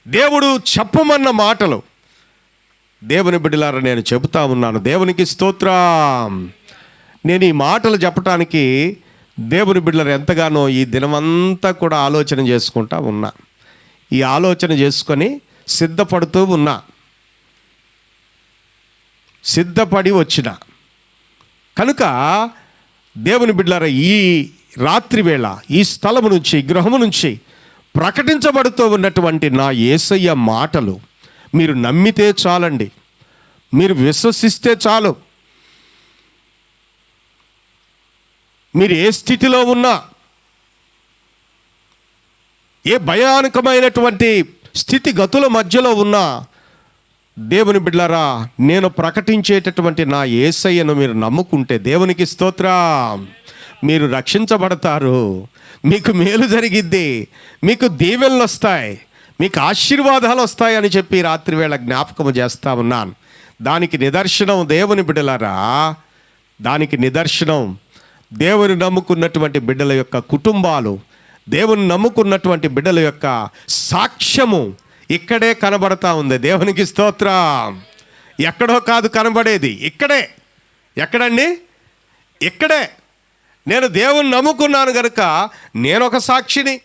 దేవుడు చెప్పమన్న మాటలు దేవుని బిడ్డలారా నేను చెబుతా ఉన్నాను. దేవునికి స్తోత్రం. నేను ఈ మాటలు చెప్పటానికి దేవుని బిడ్డలారా ఎంతగానో ఈ దినమంతా కూడా ఆలోచన చేసుకుంటా ఉన్నా. ఈ ఆలోచన చేసుకొని సిద్ధపడుతూ ఉన్నా, సిద్ధపడి వచ్చిన. కనుక దేవుని బిడ్డలారా ఈ రాత్రి వేళ ఈ స్థలము నుంచి, గృహము నుంచి ప్రకటించబడుతూ ఉన్నటువంటి నా యేసయ్య మాటలు మీరు నమ్మితే చాలండి, మీరు విశ్వసిస్తే చాలు. మీరు ఏ స్థితిలో ఉన్నా, ఏ భయానకమైనటువంటి స్థితిగతుల మధ్యలో ఉన్నా, దేవుని బిడ్డలారా నేను ప్రకటించేటటువంటి నా యేసయ్యను మీరు నమ్ముకుంటే దేవునికి స్తోత్రం, మీరు రక్షించబడతారు, మీకు మేలు జరిగిద్ది, మీకు దీవెనలు వస్తాయి, మీకు ఆశీర్వాదాలు వస్తాయని చెప్పి రాత్రి వేళ జ్ఞాపకం చేస్తా ఉన్నాను. దానికి నిదర్శనం దేవుని బిడ్డలారా, దానికి నిదర్శనం దేవుని నమ్ముకున్నటువంటి బిడ్డల యొక్క కుటుంబాలు, దేవుని నమ్ముకున్నటువంటి బిడ్డల యొక్క సాక్ష్యము ఇక్కడే కనబడతా ఉంది. దేవునికి స్తోత్రం. ఎక్కడో కాదు కనబడేది, ఇక్కడే. ఎక్కడండి? ఇక్కడే. నేను దేవుని నమ్ముకున్నాను కనుక నేను ఒక సాక్షిని.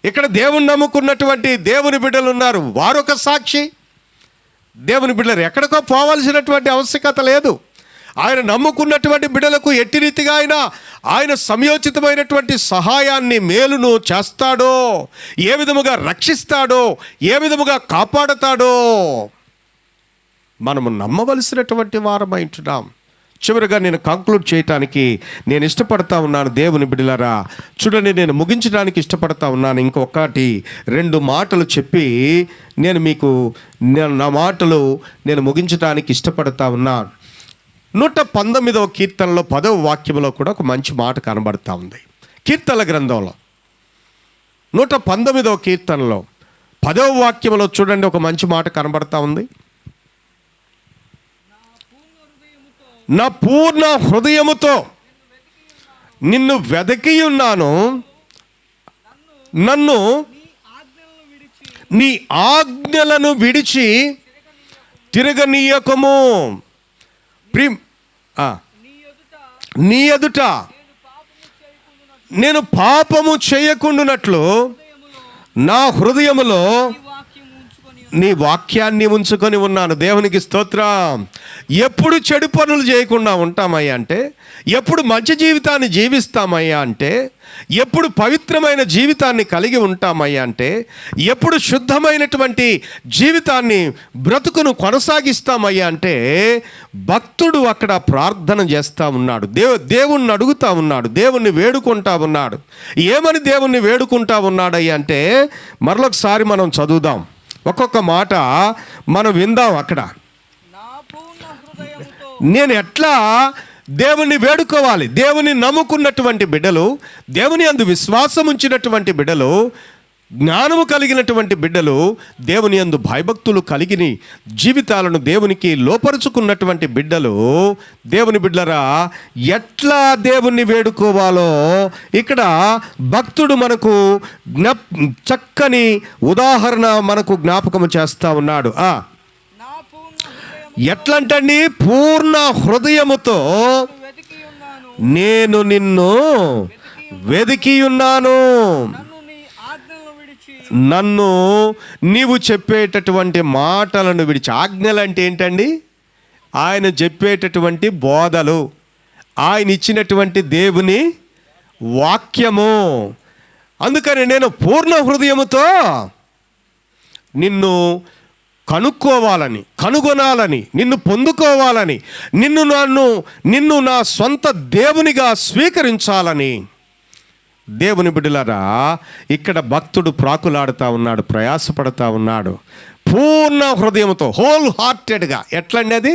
ఇక్కడ దేవుని నమ్ముకున్నటువంటి దేవుని బిడ్డలు ఉన్నారు, వారు ఒక సాక్షి. దేవుని బిడ్డలు ఎక్కడికో పోవాల్సినటువంటి ఆవశ్యకత లేదు. ఆయన నమ్ముకున్నటువంటి బిడ్డలకు ఎట్టి రీతిగా ఆయన సమయోచితమైనటువంటి సహాయాన్ని, మేలును చేస్తాడో, ఏ విధముగా రక్షిస్తాడో, ఏ విధముగా కాపాడతాడో మనము నమ్మవలసినటువంటి వారమై ఉంటున్నాం. చివరిగా నేను కంక్లూడ్ చేయటానికి నేను ఇష్టపడతా ఉన్నాను. దేవుని బిడ్డలారా చూడండి, నేను ముగించడానికి ఇష్టపడతా ఉన్నాను. ఇంకొకటి 2 మాటలు చెప్పి నా మాటలు నేను ముగించడానికి ఇష్టపడతా ఉన్నాను. 119వ కీర్తనలో 10వ వాక్యంలో కూడా ఒక మంచి మాట కనబడతా ఉంది. కీర్తనల గ్రంథంలో 119వ కీర్తనలో 10వ వాక్యంలో చూడండి, ఒక మంచి మాట కనబడతా ఉంది. నా పూర్ణ హృదయముతో నిన్ను వెదకి ఉన్నాను, నన్ను నీ ఆజ్ఞలను విడిచి తిరగనీయకము. నీ ఎదుట నేను పాపము చేయకుండునట్లు నా హృదయములో నీ వాక్యాన్ని ఉంచుకొని ఉన్నాను. దేవునికి స్తోత్రం. ఎప్పుడు చెడు పనులు చేయకుండా ఉంటామయ్యా అంటే, ఎప్పుడు మంచి జీవితాన్ని జీవిస్తామయ్యా అంటే, ఎప్పుడు పవిత్రమైన జీవితాన్ని కలిగి ఉంటామయ్యా అంటే, ఎప్పుడు శుద్ధమైనటువంటి జీవితాన్ని బ్రతుకును కొనసాగిస్తామయ్యా అంటే, భక్తుడు అక్కడ ప్రార్థన చేస్తూ ఉన్నాడు, దేవుణ్ణి అడుగుతూ ఉన్నాడు, దేవుణ్ణి వేడుకుంటా ఉన్నాడు. ఏమని దేవుణ్ణి వేడుకుంటా ఉన్నాడయ్యా అంటే, మరొకసారి మనం చదువుదాం, ఒక్కొక్క మాట మనం విందాం. అక్కడ నేను ఎట్లా దేవుణ్ణి వేడుకోవాలి? దేవుని నమ్ముకున్నటువంటి బిడ్డలు, దేవుని అందు విశ్వాసం ఉంచినటువంటి బిడ్డలు జ్ఞానము కలిగినటువంటి బిడ్డలు, దేవుని యందు భయభక్తులు కలిగిన జీవితాలను దేవునికి లోపరుచుకున్నటువంటి బిడ్డలు, దేవుని బిడ్డలరా, ఎట్లా దేవుణ్ణి వేడుకోవాలో ఇక్కడ భక్తుడు మనకు చక్కని ఉదాహరణ మనకు జ్ఞాపకము చేస్తా ఉన్నాడు. ఎట్లంటండి? పూర్ణ హృదయముతో నేను నిన్ను వెదికి ఉన్నాను, నన్ను నీవు చెప్పేటటువంటి మాటలను విడిచి. ఆజ్ఞలు అంటే ఏంటండి? ఆయన చెప్పేటటువంటి బోధలు, ఆయన ఇచ్చినటువంటి దేవుని వాక్యము. అందుకని నేను పూర్ణ హృదయముతో నిన్ను కనుగొనాలని, నిన్ను పొందుకోవాలని, నిన్ను నా సొంత దేవునిగా స్వీకరించాలని. దేవుని బిడ్డలారా, ఇక్కడ భక్తుడు ప్రాకులాడుతూ ఉన్నాడు, ప్రయాసపడుతూ ఉన్నాడు పూర్ణ హృదయంతో, హోల్ హార్టెడ్గా. ఎట్లండి అది?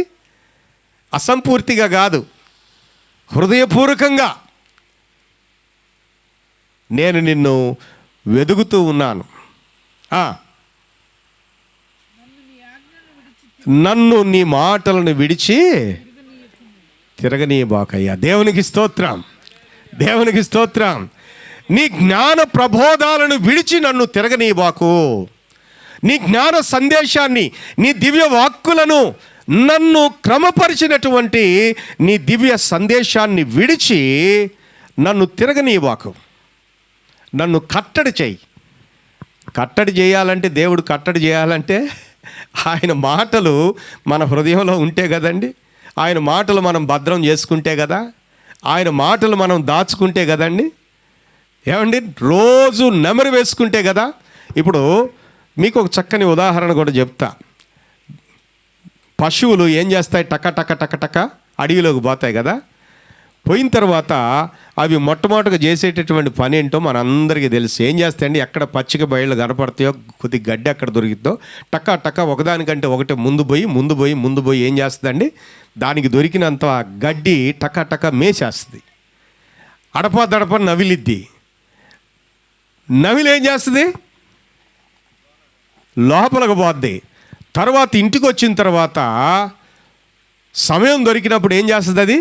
అసంపూర్తిగా కాదు, హృదయపూర్వకంగా నేను నిన్ను వెదుగుతూ ఉన్నాను. నన్ను నీ మాటలను విడిచి తిరగనీయబాకయ్యా. దేవునికి స్తోత్రం, దేవునికి స్తోత్రం. నీ జ్ఞాన ప్రబోధాలను విడిచి నన్ను తిరగనీయబాకు. నీ జ్ఞాన సందేశాన్ని, నీ దివ్య వాక్కులను, నన్ను క్రమపరిచినటువంటి నీ దివ్య సందేశాన్ని విడిచి నన్ను తిరగనీయబాకు. నన్ను కట్టడి చేయి. కట్టడి చేయాలంటే, దేవుడు కట్టడి చేయాలంటే ఆయన మాటలు మన హృదయంలో ఉంటే కదండి. ఆయన మాటలు మనం భద్రం చేసుకుంటే కదా, ఆయన మాటలు మనం దాచుకుంటే కదండి. ఏమండి? రోజు నెమరు వేసుకుంటే కదా. ఇప్పుడు మీకు ఒక చక్కని ఉదాహరణ కూడా చెప్తా. పశువులు ఏం చేస్తాయి? టక టక టక టక అడవిలోకి పోతాయి కదా. పోయిన తర్వాత అవి మొట్టమొదటిగా చేసేటటువంటి పని ఏంటో మనందరికీ తెలుసు. ఏం చేస్తాయండి? ఎక్కడ పచ్చిక బయళ్ళు కనపడతాయో, కొద్ది గడ్డి అక్కడ దొరికిద్దో, టక్క టక్క ఒకదానికంటే ఒకటి ముందు పోయి ఏం చేస్తుందండి? దానికి దొరికినంత గడ్డి టక టక మేసేస్తుంది. అడప నవిలిద్ది. నవిలి ఏం చేస్తుంది? లోపలికి పోద్ది. తర్వాత ఇంటికి వచ్చిన తర్వాత సమయం దొరికినప్పుడు ఏం చేస్తుంది? అది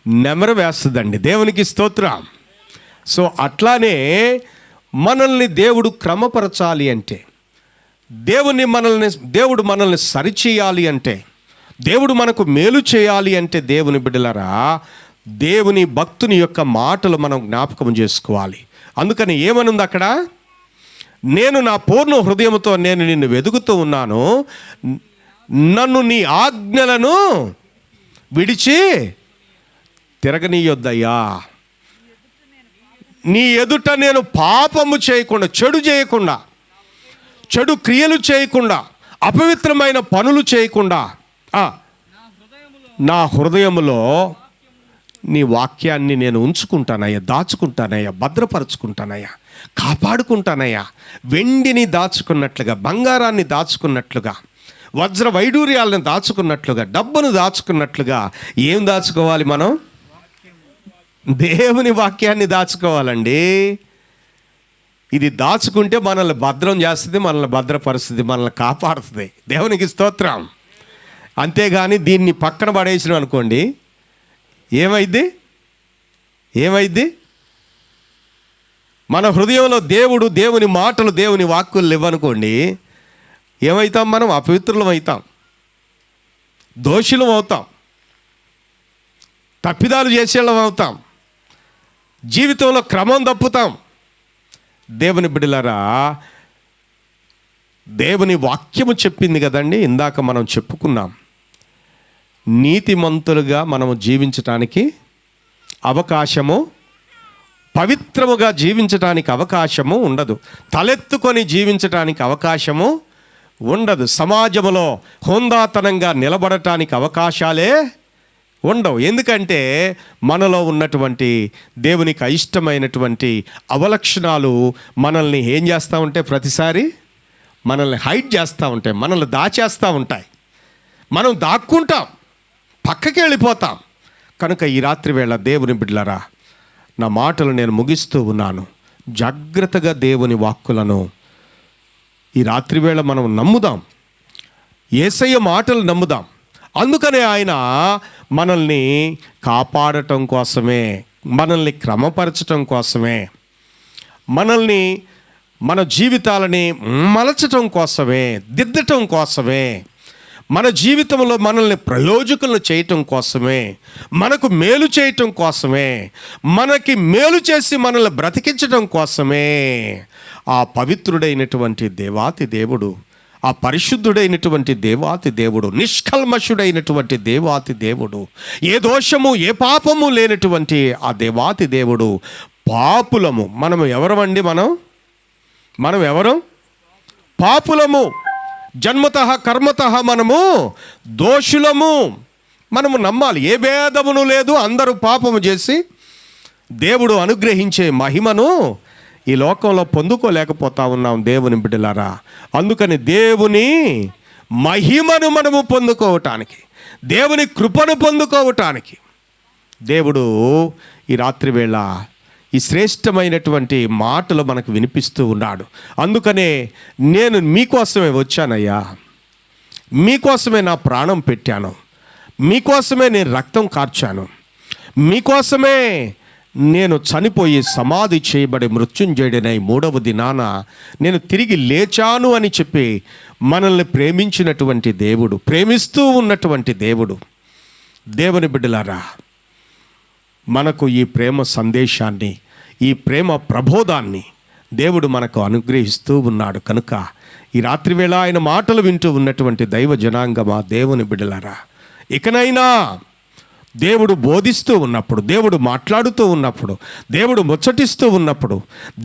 నెమరు వేస్తుందండి. దేవునికి స్తోత్రం. సో అట్లానే మనల్ని దేవుడు క్రమపరచాలి అంటే, దేవుడు మనల్ని సరిచేయాలి అంటే, దేవుడు మనకు మేలు చేయాలి అంటే, దేవుని బిడ్డలారా, దేవుని భక్తుని యొక్క మాటలు మనం జ్ఞాపకం చేసుకోవాలి. అందుకని ఏమనుంది అక్కడ? నేను నా పూర్ణ హృదయంతో నేను నిన్ను వెదుగుతూ ఉన్నాను, నన్ను నీ ఆజ్ఞలను విడిచి తిరగనీయొద్దయ్యా. నీ ఎదుట నేను పాపము చేయకుండా, చెడు చేయకుండా, చెడు క్రియలు చేయకుండా, అపవిత్రమైన పనులు చేయకుండా నా హృదయములో నీ వాక్యాన్ని నేను ఉంచుకుంటానయ్యా, దాచుకుంటానయ్యా, భద్రపరుచుకుంటానయ్యా, కాపాడుకుంటానయ్యా. వెండిని దాచుకున్నట్లుగా, బంగారాన్ని దాచుకున్నట్లుగా, వజ్ర వైడూర్యాలను దాచుకున్నట్లుగా, డబ్బును దాచుకున్నట్లుగా ఏం దాచుకోవాలి మనం? దేవుని వాక్యాన్ని దాచుకోవాలండి. ఇది దాచుకుంటే మనల్ని భద్రం చేస్తుంది, మనల్ని భద్రపరుస్తుంది, మనల్ని కాపాడుతుంది. దేవునికి స్తోత్రం. అంతేగాని దీన్ని పక్కన పడేసినాం అనుకోండి, ఏమైద్ది? మన హృదయంలో దేవుని మాటలు, దేవుని వాక్కులు లేవనుకోండి, ఏమవుతాం? మనం అపవిత్రులం అవుతాం, దోషులం అవుతాం, తప్పిదాలు చేసేళ్ళం అవుతాం, జీవితంలో క్రమం తప్పుతాం. దేవుని బిడ్డలారా, దేవుని వాక్యము చెప్పింది కదండి, ఇందాక మనం చెప్పుకున్నాం, నీతిమంతులుగా మనము జీవించటానికి అవకాశము, పవిత్రముగా జీవించటానికి అవకాశము ఉండదు, తలెత్తుకొని జీవించటానికి అవకాశము ఉండదు, సమాజంలో హోందాతనంగా నిలబడటానికి అవకాశాలే ఉండవు. ఎందుకంటే మనలో ఉన్నటువంటి దేవునికి అయిష్టమైనటువంటి అవలక్షణాలు మనల్ని ఏం చేస్తూ ఉంటాయి? ప్రతిసారి మనల్ని హైడ్ చేస్తూ ఉంటాయి, మనల్ని దాచేస్తూ ఉంటాయి. మనం దాక్కుంటాం, పక్కకి వెళ్ళిపోతాం. కనుక ఈ రాత్రి వేళ దేవుని బిడ్డలారా, నా మాటలు నేను ముగిస్తూ ఉన్నాను. జాగ్రత్తగా దేవుని వాక్కులను ఈ రాత్రివేళ మనం నమ్ముదాం. యేసయ్య మాటలు నమ్ముదాం. అందుకనే ఆయన మనల్ని కాపాడటం కోసమే, మనల్ని క్రమపరచటం కోసమే, మనల్ని మన జీవితాలని మలచటం కోసమే, దిద్దటం కోసమే, మన జీవితంలో మనల్ని ప్రయోజకులను చేయటం కోసమే, మనకు మేలు చేయటం కోసమే, మనకి మేలు చేసి మనల్ని బ్రతికించటం కోసమే ఆ పవిత్రుడైనటువంటి దేవాతి దేవుడు, ఆ పరిశుద్ధుడైనటువంటి దేవాతి దేవుడు, నిష్కల్మషుడైనటువంటి దేవాతి దేవుడు, ఏ దోషము ఏ పాపము లేనటువంటి ఆ దేవాతి దేవుడు పాపులము. మనము ఎవరమండి? మనం ఎవరు? పాపులము. జన్మతః కర్మతః మనము దోషులము. మనము నమ్మాలి. ఏ భేదమును లేదు. అందరూ పాపము చేసి దేవుడు అనుగ్రహించే మహిమను ఈ లోకంలో పొందుకోలేకపోతా ఉన్నాం దేవుని బిడ్డలారా. అందుకని దేవుని మహిమను మనము పొందుకోవటానికి, దేవుని కృపను పొందుకోవటానికి దేవుడు ఈ రాత్రివేళ ఈ శ్రేష్టమైనటువంటి మాటలు మనకు వినిపిస్తూ ఉన్నాడు. అందుకనే నేను మీకోసమే వచ్చానయ్యా, మీకోసమే నా ప్రాణం పెట్టాను, మీకోసమే నేను రక్తం కార్చాను, మీకోసమే నేను చనిపోయి సమాధి చేయబడి మృత్యుంజయుడినై 3వ దినాన నేను తిరిగి లేచాను అని చెప్పి మనల్ని ప్రేమించినటువంటి దేవుడు, ప్రేమిస్తూ ఉన్నటువంటి దేవుడు. దేవుని బిడ్డలారా, మనకు ఈ ప్రేమ సందేశాన్ని, ఈ ప్రేమ ప్రబోధాన్ని దేవుడు మనకు అనుగ్రహిస్తూ ఉన్నాడు. కనుక ఈ రాత్రివేళ ఆయన మాటలు వింటూ ఉన్నటువంటి దైవ జనాంగమా, దేవుని బిడ్డలారా, ఇకనైనా దేవుడు బోధిస్తూ ఉన్నప్పుడు, దేవుడు మాట్లాడుతూ ఉన్నప్పుడు, దేవుడు ముచ్చటిస్తూ ఉన్నప్పుడు,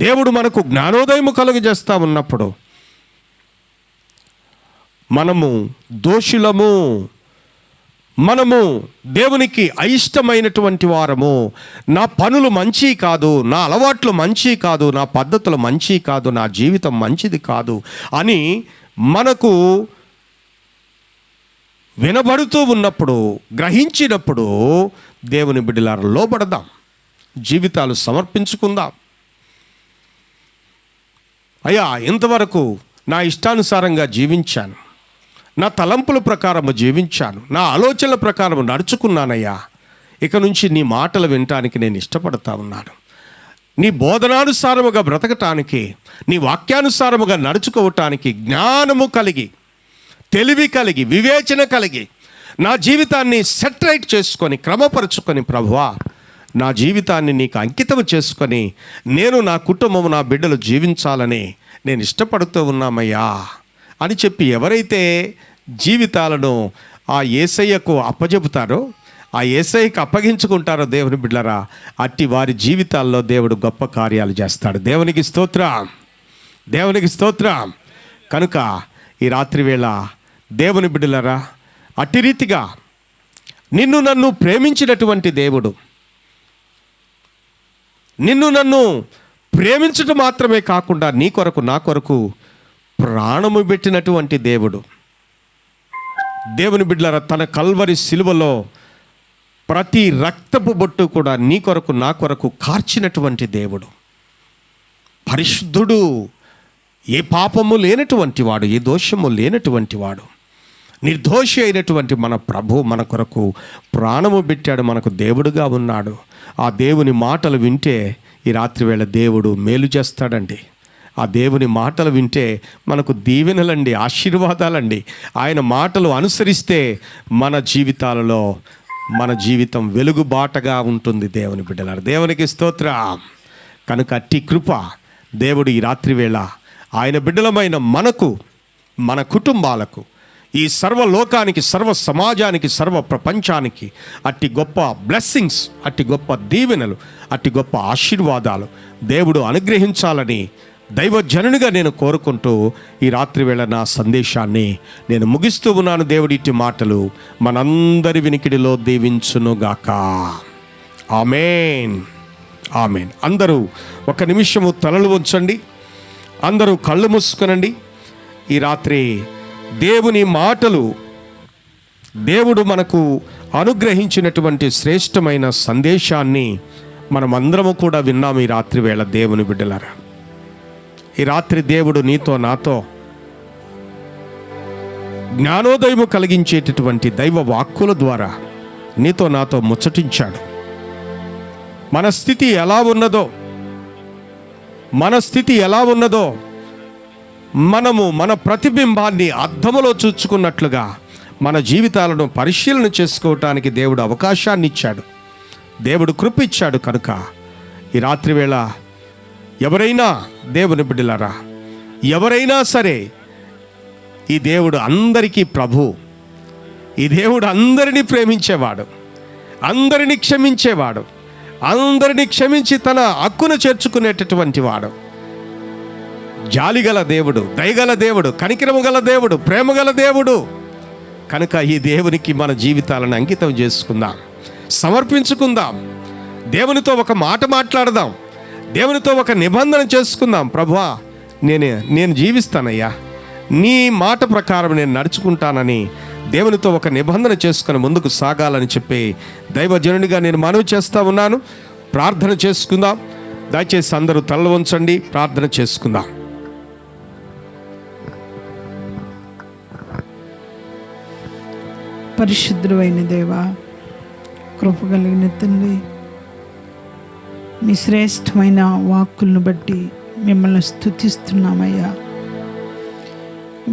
దేవుడు మనకు జ్ఞానోదయము కలుగజేస్తూ ఉన్నప్పుడు మనము దోషులము, మనము దేవునికి అయిష్టమైనటువంటి వారము, నా పనులు మంచి కాదు, నా అలవాట్లు మంచి కాదు, నా పద్ధతులు మంచి కాదు, నా జీవితం మంచిది కాదు అని మనకు వినబడుతూ ఉన్నప్పుడు, గ్రహించినప్పుడు దేవుని బిడ్డలారా లోబడదాం, జీవితాలు సమర్పించుకుందాం. అయ్యా, ఇంతవరకు నా ఇష్టానుసారంగా జీవించాను, నా తలంపుల ప్రకారము జీవించాను, నా ఆలోచనల ప్రకారము నడుచుకున్నానయ్యా. ఇక నుంచి నీ మాటలు వినటానికి నేను ఇష్టపడతా ఉన్నాను. నీ బోధనానుసారముగా బ్రతకటానికి, నీ వాక్యానుసారముగా నడుచుకోవటానికి జ్ఞానము కలిగి, తెలివి కలిగి, వివేచన కలిగి నా జీవితాన్ని సెట్ రైట్ చేసుకొని, క్రమపరుచుకొని, ప్రభువా నా జీవితాన్ని నీకు అంకితం చేసుకొని నేను, నా కుటుంబము, నా బిడ్డలు జీవించాలని నేను ఇష్టపడుతూ ఉన్నామయ్యా అని చెప్పి ఎవరైతే జీవితాలను ఆ యేసయ్యకు అప్పజెపుతారో, ఆ యేసయ్యకు అప్పగించుకుంటారో దేవుని బిడ్డలారా, అట్టి వారి జీవితాల్లో దేవుడు గొప్ప కార్యాలు చేస్తాడు. దేవునికి స్తోత్రం, దేవునికి స్తోత్రం. కనుక ఈ రాత్రివేళ దేవుని బిడ్డలారా, అట్టి రీతిగా నిన్ను నన్ను ప్రేమించినటువంటి దేవుడు, నిన్ను నన్ను ప్రేమించడం మాత్రమే కాకుండా నీ కొరకు, నా కొరకు ప్రాణము పెట్టినటువంటి దేవుడు, దేవుని బిడ్డలారా, తన కల్వరి సిలువలో ప్రతి రక్తపు బొట్టు కూడా నీ కొరకు, నా కొరకు కార్చినటువంటి దేవుడు, పరిశుద్ధుడు, ఏ పాపము లేనటువంటి వాడు, ఏ దోషము లేనటువంటి వాడు, నిర్దోషి అయినటువంటి మన ప్రభు మన కొరకు ప్రాణము పెట్టాడు, మనకు దేవుడుగా ఉన్నాడు. ఆ దేవుని మాటలు వింటే ఈ రాత్రివేళ దేవుడు మేలు చేస్తాడండి. ఆ దేవుని మాటలు వింటే మనకు దీవెనలండి, ఆశీర్వాదాలండి. ఆయన మాటలు అనుసరిస్తే మన జీవితాలలో మన జీవితం వెలుగుబాటగా ఉంటుంది. దేవుని బిడ్డలారా, దేవునికి స్తోత్రం. కనుక అట్టి కృప దేవుడు ఈ రాత్రివేళ ఆయన బిడ్డలమైన మనకు, మన కుటుంబాలకు, ఈ సర్వలోకానికి, సర్వ సమాజానికి, సర్వ ప్రపంచానికి అట్టి గొప్ప బ్లెస్సింగ్స్, అట్టి గొప్ప దీవెనలు, అట్టి గొప్ప ఆశీర్వాదాలు దేవుడు అనుగ్రహించాలని దైవజనునిగా నేను కోరుకుంటూ ఈ రాత్రివేళ నా సందేశాన్ని నేను ముగిస్తూ ఉన్నాను. దేవుడి ఇట్టి మాటలు మనందరి వినికిడిలో దీవించునుగాక. ఆమేన్, ఆమేన్. అందరూ ఒక నిమిషము తలలు ఉంచండి, అందరూ కళ్ళు మూసుకొనండి. ఈ రాత్రి దేవుని మాటలు, దేవుడు మనకు అనుగ్రహించినటువంటి శ్రేష్టమైన సందేశాన్ని మనమందరము కూడా విన్నాము ఈ రాత్రి వేళ దేవుని బిడ్డలారా. ఈ రాత్రి దేవుడు నీతో నాతో జ్ఞానోదయము కలిగించేటటువంటి దైవ వాక్కుల ద్వారా నీతో నాతో ముచ్చటించాడు. మన స్థితి ఎలా ఉన్నదో మనము మన ప్రతిబింబాన్ని అద్దములో చూచుకున్నట్లుగా మన జీవితాలను పరిశీలన చేసుకోవటానికి దేవుడు అవకాశాన్ని ఇచ్చాడు, దేవుడు కృప ఇచ్చాడు. కనుక ఈ రాత్రి వేళ ఎవరైనా దేవుని బిడ్డలారా, ఎవరైనా సరే, ఈ దేవుడు అందరికీ ప్రభు, ఈ దేవుడు అందరినీ ప్రేమించేవాడు, అందరినీ క్షమించేవాడు, అందరినీ క్షమించి తన హక్కును చేర్చుకునేటటువంటి వాడు, జాలిగల దేవుడు, దయగల దేవుడు, కనికరము గల దేవుడు, ప్రేమగల దేవుడు. కనుక ఈ దేవునికి మన జీవితాలను అంకితం చేసుకుందాం, సమర్పించుకుందాం, దేవునితో ఒక మాట మాట్లాడదాం, దేవునితో ఒక నిబంధన చేసుకుందాం. ప్రభువా, నేను జీవిస్తానయ్యా, నీ మాట ప్రకారం నేను నడుచుకుంటానని దేవునితో ఒక నిబంధన చేసుకుని ముందుకు సాగాలని చెప్పి దైవజనునిగా నేను మనవి చేస్తూ ఉన్నాను. ప్రార్థన చేసుకుందాం. దయచేసి అందరూ తలలు వంచండి, ప్రార్థన చేసుకుందాం. పరిశుద్ధుడైన దేవా, కృప కలిగిన తండ్రి, మీ శ్రేష్టమైన వాక్కులను బట్టి మిమ్మల్ని స్తుతిస్తున్నామయ్యా.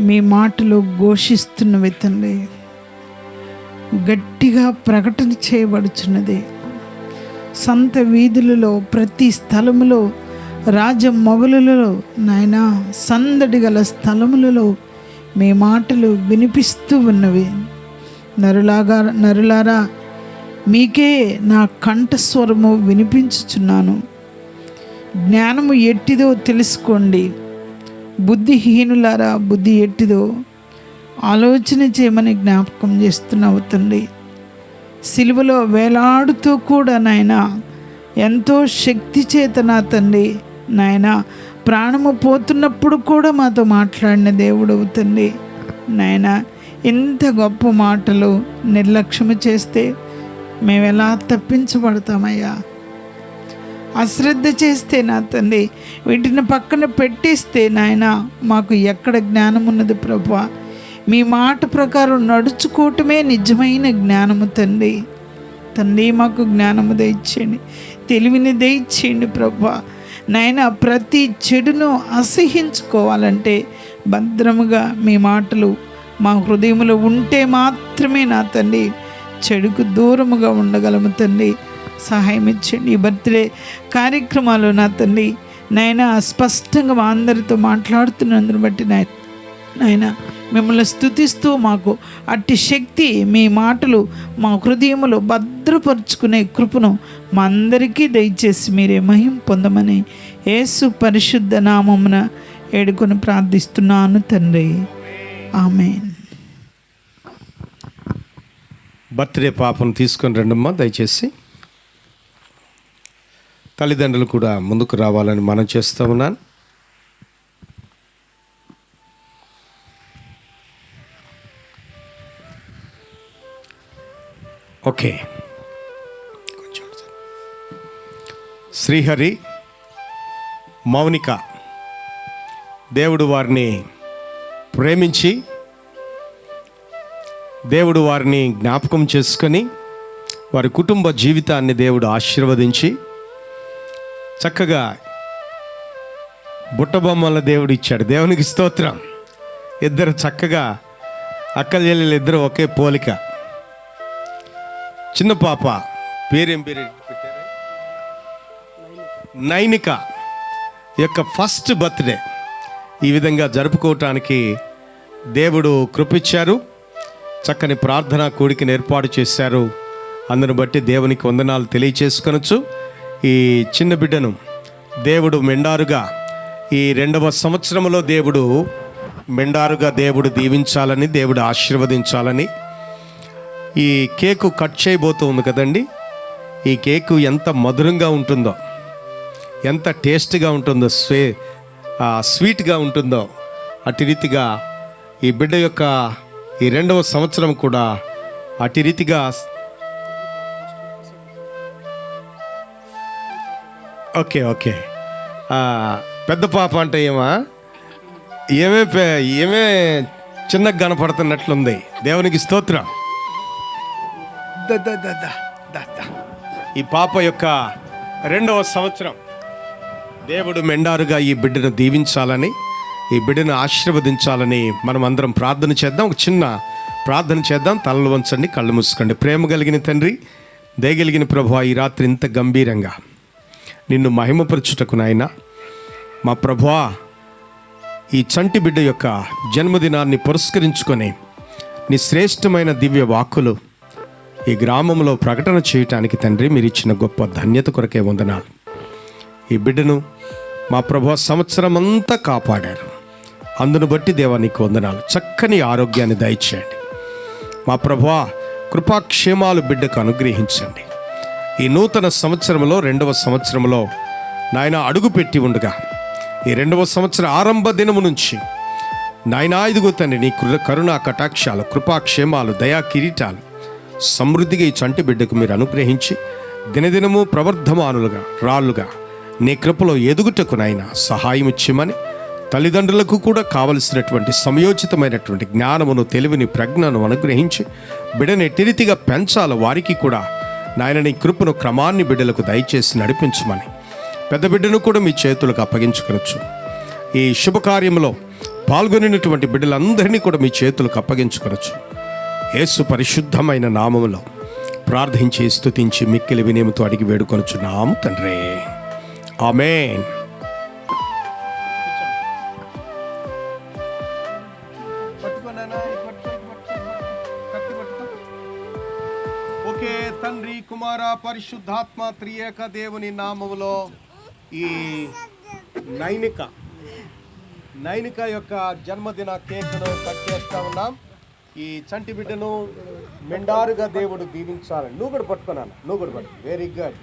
మీ మాటలు ఘోషిస్తున్నవి తండ్రి, గట్టిగా ప్రకటన చేయబడుచున్నది. సంత వీధులలో, ప్రతి స్థలములో, రాజమొగలులలో, నాయన సందడి గల స్థలములలో మీ మాటలు వినిపిస్తూ ఉన్నవి. నరులారా, మీకే నా కంఠస్వరము వినిపించుచున్నాను. జ్ఞానము ఎట్టిదో తెలుసుకోండి. బుద్ధిహీనులారా, బుద్ధి ఎట్టిదో ఆలోచన చేయమని జ్ఞాపకం చేస్తున్నావు తండ్రి. సిలువలో వేలాడుతూ కూడా నాయన ఎంతో శక్తి చేత నా తండ్రి, నాయన ప్రాణము పోతున్నప్పుడు కూడా మాతో మాట్లాడిన దేవుడవు తండ్రి. నాయన ఇంత గొప్ప మాటలు నిర్లక్ష్యము చేస్తే మేము ఎలా తప్పించబడతామయ్యా? అశ్రద్ధ చేస్తే నా తండ్రి, వీటిని పక్కన పెట్టేస్తే నాయన మాకు ఎక్కడ జ్ఞానం ఉన్నది ప్రభువా? మీ మాట ప్రకారం నడుచుకోవటమే నిజమైన జ్ఞానము తండ్రి. తండ్రి, మాకు జ్ఞానము దయచేయండి, తెలివిని దయచేయండి ప్రభువా. నాయన ప్రతి చెడును అసహించుకోవాలంటే భద్రముగా మీ మాటలు మా హృదయంలో ఉంటే మాత్రమే నా తండ్రి చెడుకు దూరముగా ఉండగలము తండ్రి. సహాయం ఇచ్చండి. ఈ బర్త్డే కార్యక్రమాలు నా తండ్రి నాయన స్పష్టంగా మా అందరితో మాట్లాడుతున్నందుని బట్టి నాయన మిమ్మల్ని స్తుతిస్తూ మాకు అట్టి శక్తి, మీ మాటలు మా హృదయములో భద్రపరుచుకునే కృపను మా అందరికీ దయచేసి మీరే మహిమ పొందమని యేసు పరిశుద్ధ నామమున ఏడుకొని ప్రార్థిస్తున్నాను తండ్రి. ఆమేన్. బర్త్డే పాపను తీసుకొని రండమ్మా దయచేసి. తల్లిదండ్రులు కూడా ముందుకు రావాలని మనం చేస్తూ ఉన్నాను. ఓకే. శ్రీహరి, మౌనిక, దేవుడు వారిని ప్రేమించి, దేవుడు వారిని జ్ఞాపకం చేసుకొని, వారి కుటుంబ జీవితాన్ని దేవుడు ఆశీర్వదించి చక్కగా బుట్టబొమ్మల దేవుడు ఇచ్చాడు. దేవునికి స్తోత్రం. ఇద్దరు చక్కగా అక్క చెల్లెలు, ఇద్దరు ఒకే పోలిక. చిన్న పాప పేరేం పేరు పెట్టారు? నైనిక యొక్క ఫస్ట్ బర్త్డే ఈ విధంగా జరుపుకోవటానికి దేవుడు కృపిచ్చారు. చక్కని ప్రార్థనా కూడికను ఏర్పాటు చేశారు. అందును బట్టి దేవునికి వందనాలు తెలియచేసుకొనొచ్చు. ఈ చిన్న బిడ్డను దేవుడు మెండారుగా ఈ 2వ సంవత్సరంలో దేవుడు మెండారుగా దేవుడు దీవించాలని, దేవుడు ఆశీర్వదించాలని. ఈ కేకు కట్ చేయబోతుంది కదండి. ఈ కేకు ఎంత మధురంగా ఉంటుందో, ఎంత టేస్ట్గా ఉంటుందో, స్వీట్గా ఉంటుందో, అటు రీతిగా ఈ బిడ్డ యొక్క ఈ 2వ సంవత్సరం కూడా అటు రీతిగా ఓకే ఓకే. పెద్ద పాప అంటే ఏమే చిన్నగా కనపడుతున్నట్లుంది. దేవునికి స్తోత్రం. The the the the the the. ఈ పాప యొక్క 2వ సంవత్సరం. దేవుడు మెండారుగా ఈ బిడ్డను దీవించాలని, ఈ బిడ్డను ఆశీర్వదించాలని మనం అందరం ప్రార్థన చేద్దాం. ఒక చిన్న ప్రార్థన చేద్దాం. తలలు వంచండి, కళ్ళు మూసుకోండి. ప్రేమ కలిగిన తండ్రి, దయగలిగిన ప్రభువా, ఈ రాత్రి ఇంత గంభీరంగా నిన్ను మహిమపరచుటకు నాయనా మా ప్రభువా, ఈ చంటి బిడ్డ యొక్క జన్మదినాన్ని పురస్కరించుకొని నీ శ్రేష్టమైన దివ్య వాక్కులు ఈ గ్రామంలో ప్రకటన చేయటానికి తండ్రి మీరు ఇచ్చిన గొప్ప ధన్యత కొరకే వందనాలు. ఈ బిడ్డను మా ప్రభువా సంవత్సరం అంతా కాపాడారు. అందును బట్టి దేవా నీకు వందనాలు. చక్కని ఆరోగ్యాన్ని దయచేయండి మా ప్రభువా. కృపాక్షేమాలు బిడ్డకు అనుగ్రహించండి. ఈ నూతన సంవత్సరంలో 2వ సంవత్సరంలో నాయన అడుగుపెట్టి ఉండగా ఈ 2వ సంవత్సర ఆరంభ దినము నుంచి నాయనా ఇదిగో తండ్రి నీ కరుణా కటాక్షాలు, కృపాక్షేమాలు, దయా కిరీటాలు సమృద్ధిగా ఈ చంటి బిడ్డకు మీరు అనుగ్రహించి దినదినము ప్రవర్ధమానులుగా రాళ్ళుగా నీ కృపలో ఎదుగుటకు నాయన సహాయం ఇచ్చిమని, తల్లిదండ్రులకు కూడా కావలసినటువంటి సమయోచితమైనటువంటి జ్ఞానమును, తెలివిని, ప్రజ్ఞను అనుగ్రహించి బిడ్డని ఎట్టిరీతిగా పెంచాలో వారికి కూడా నాయన నీ కృపను, క్రమాన్ని బిడ్డలకు దయచేసి నడిపించమని పెద్ద బిడ్డను కూడా మీ చేతులకు అప్పగించుకొనొచ్చు. ఈ శుభకార్యంలో పాల్గొనినటువంటి బిడ్డలందరినీ కూడా మీ చేతులకు అప్పగించుకొనొచ్చు. యేసు పరిశుద్ధమైన నామములో ప్రార్థించి స్తుతించి మిక్కిలి వినయముతో అడిగి వేడుకొనుచున్నాము తండ్రి. ఆమేన్. ఓకే. తండ్రి, కుమార, పరిశుద్ధాత్మ త్రియేక దేవుని నామములో ఈ నైనిక యొక్క జన్మదిన కేక్ను కట్ చేస్తా ఉన్నాం. ఈ చంటి బిడ్డను మెండారుగా దేవుడు దీవించాలని. నువ్వు కూడా పట్టుకున్నాను, నువ్వు కూడా పట్టు. Very good.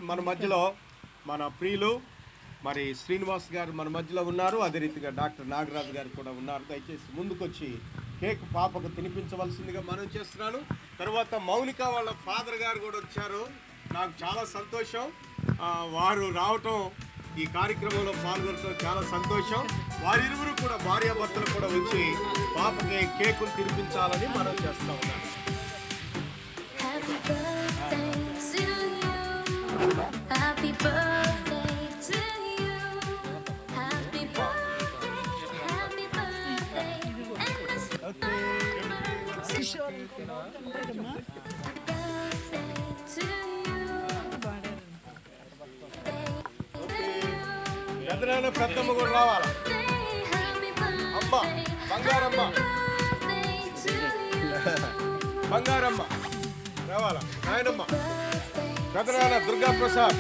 మన మధ్యలో మన ప్రియులు మరి శ్రీనివాస్ గారు మన మధ్యలో ఉన్నారు. అదే రీతిగా డాక్టర్ నాగరాజు గారు కూడా ఉన్నారు. దయచేసి ముందుకొచ్చి కేక్ పాపకు తినిపించవలసిందిగా మనం చేస్తున్నాను. తర్వాత మౌనిక వాళ్ళ ఫాదర్ గారు కూడా వచ్చారు. నాకు చాలా సంతోషం వారు రావటం, ఈ కార్యక్రమంలో పాల్గొనడం చాలా సంతోషం. వారిరువురు కూడా భార్యాభర్తలు కూడా వచ్చి పాపకి కేకును తినిపించాలని మనం చేస్తా ఉన్నాం. Happy birthday to you. Happy birthday, happy birthday. ఎదురైన పెద్దమ్మ కూడా రావాలా? అమ్మ బంగారమ్మ, బంగారమ్మ రావాలా? నాయనమ్మ, పెద్దనాన్న దుర్గా ప్రసాద్.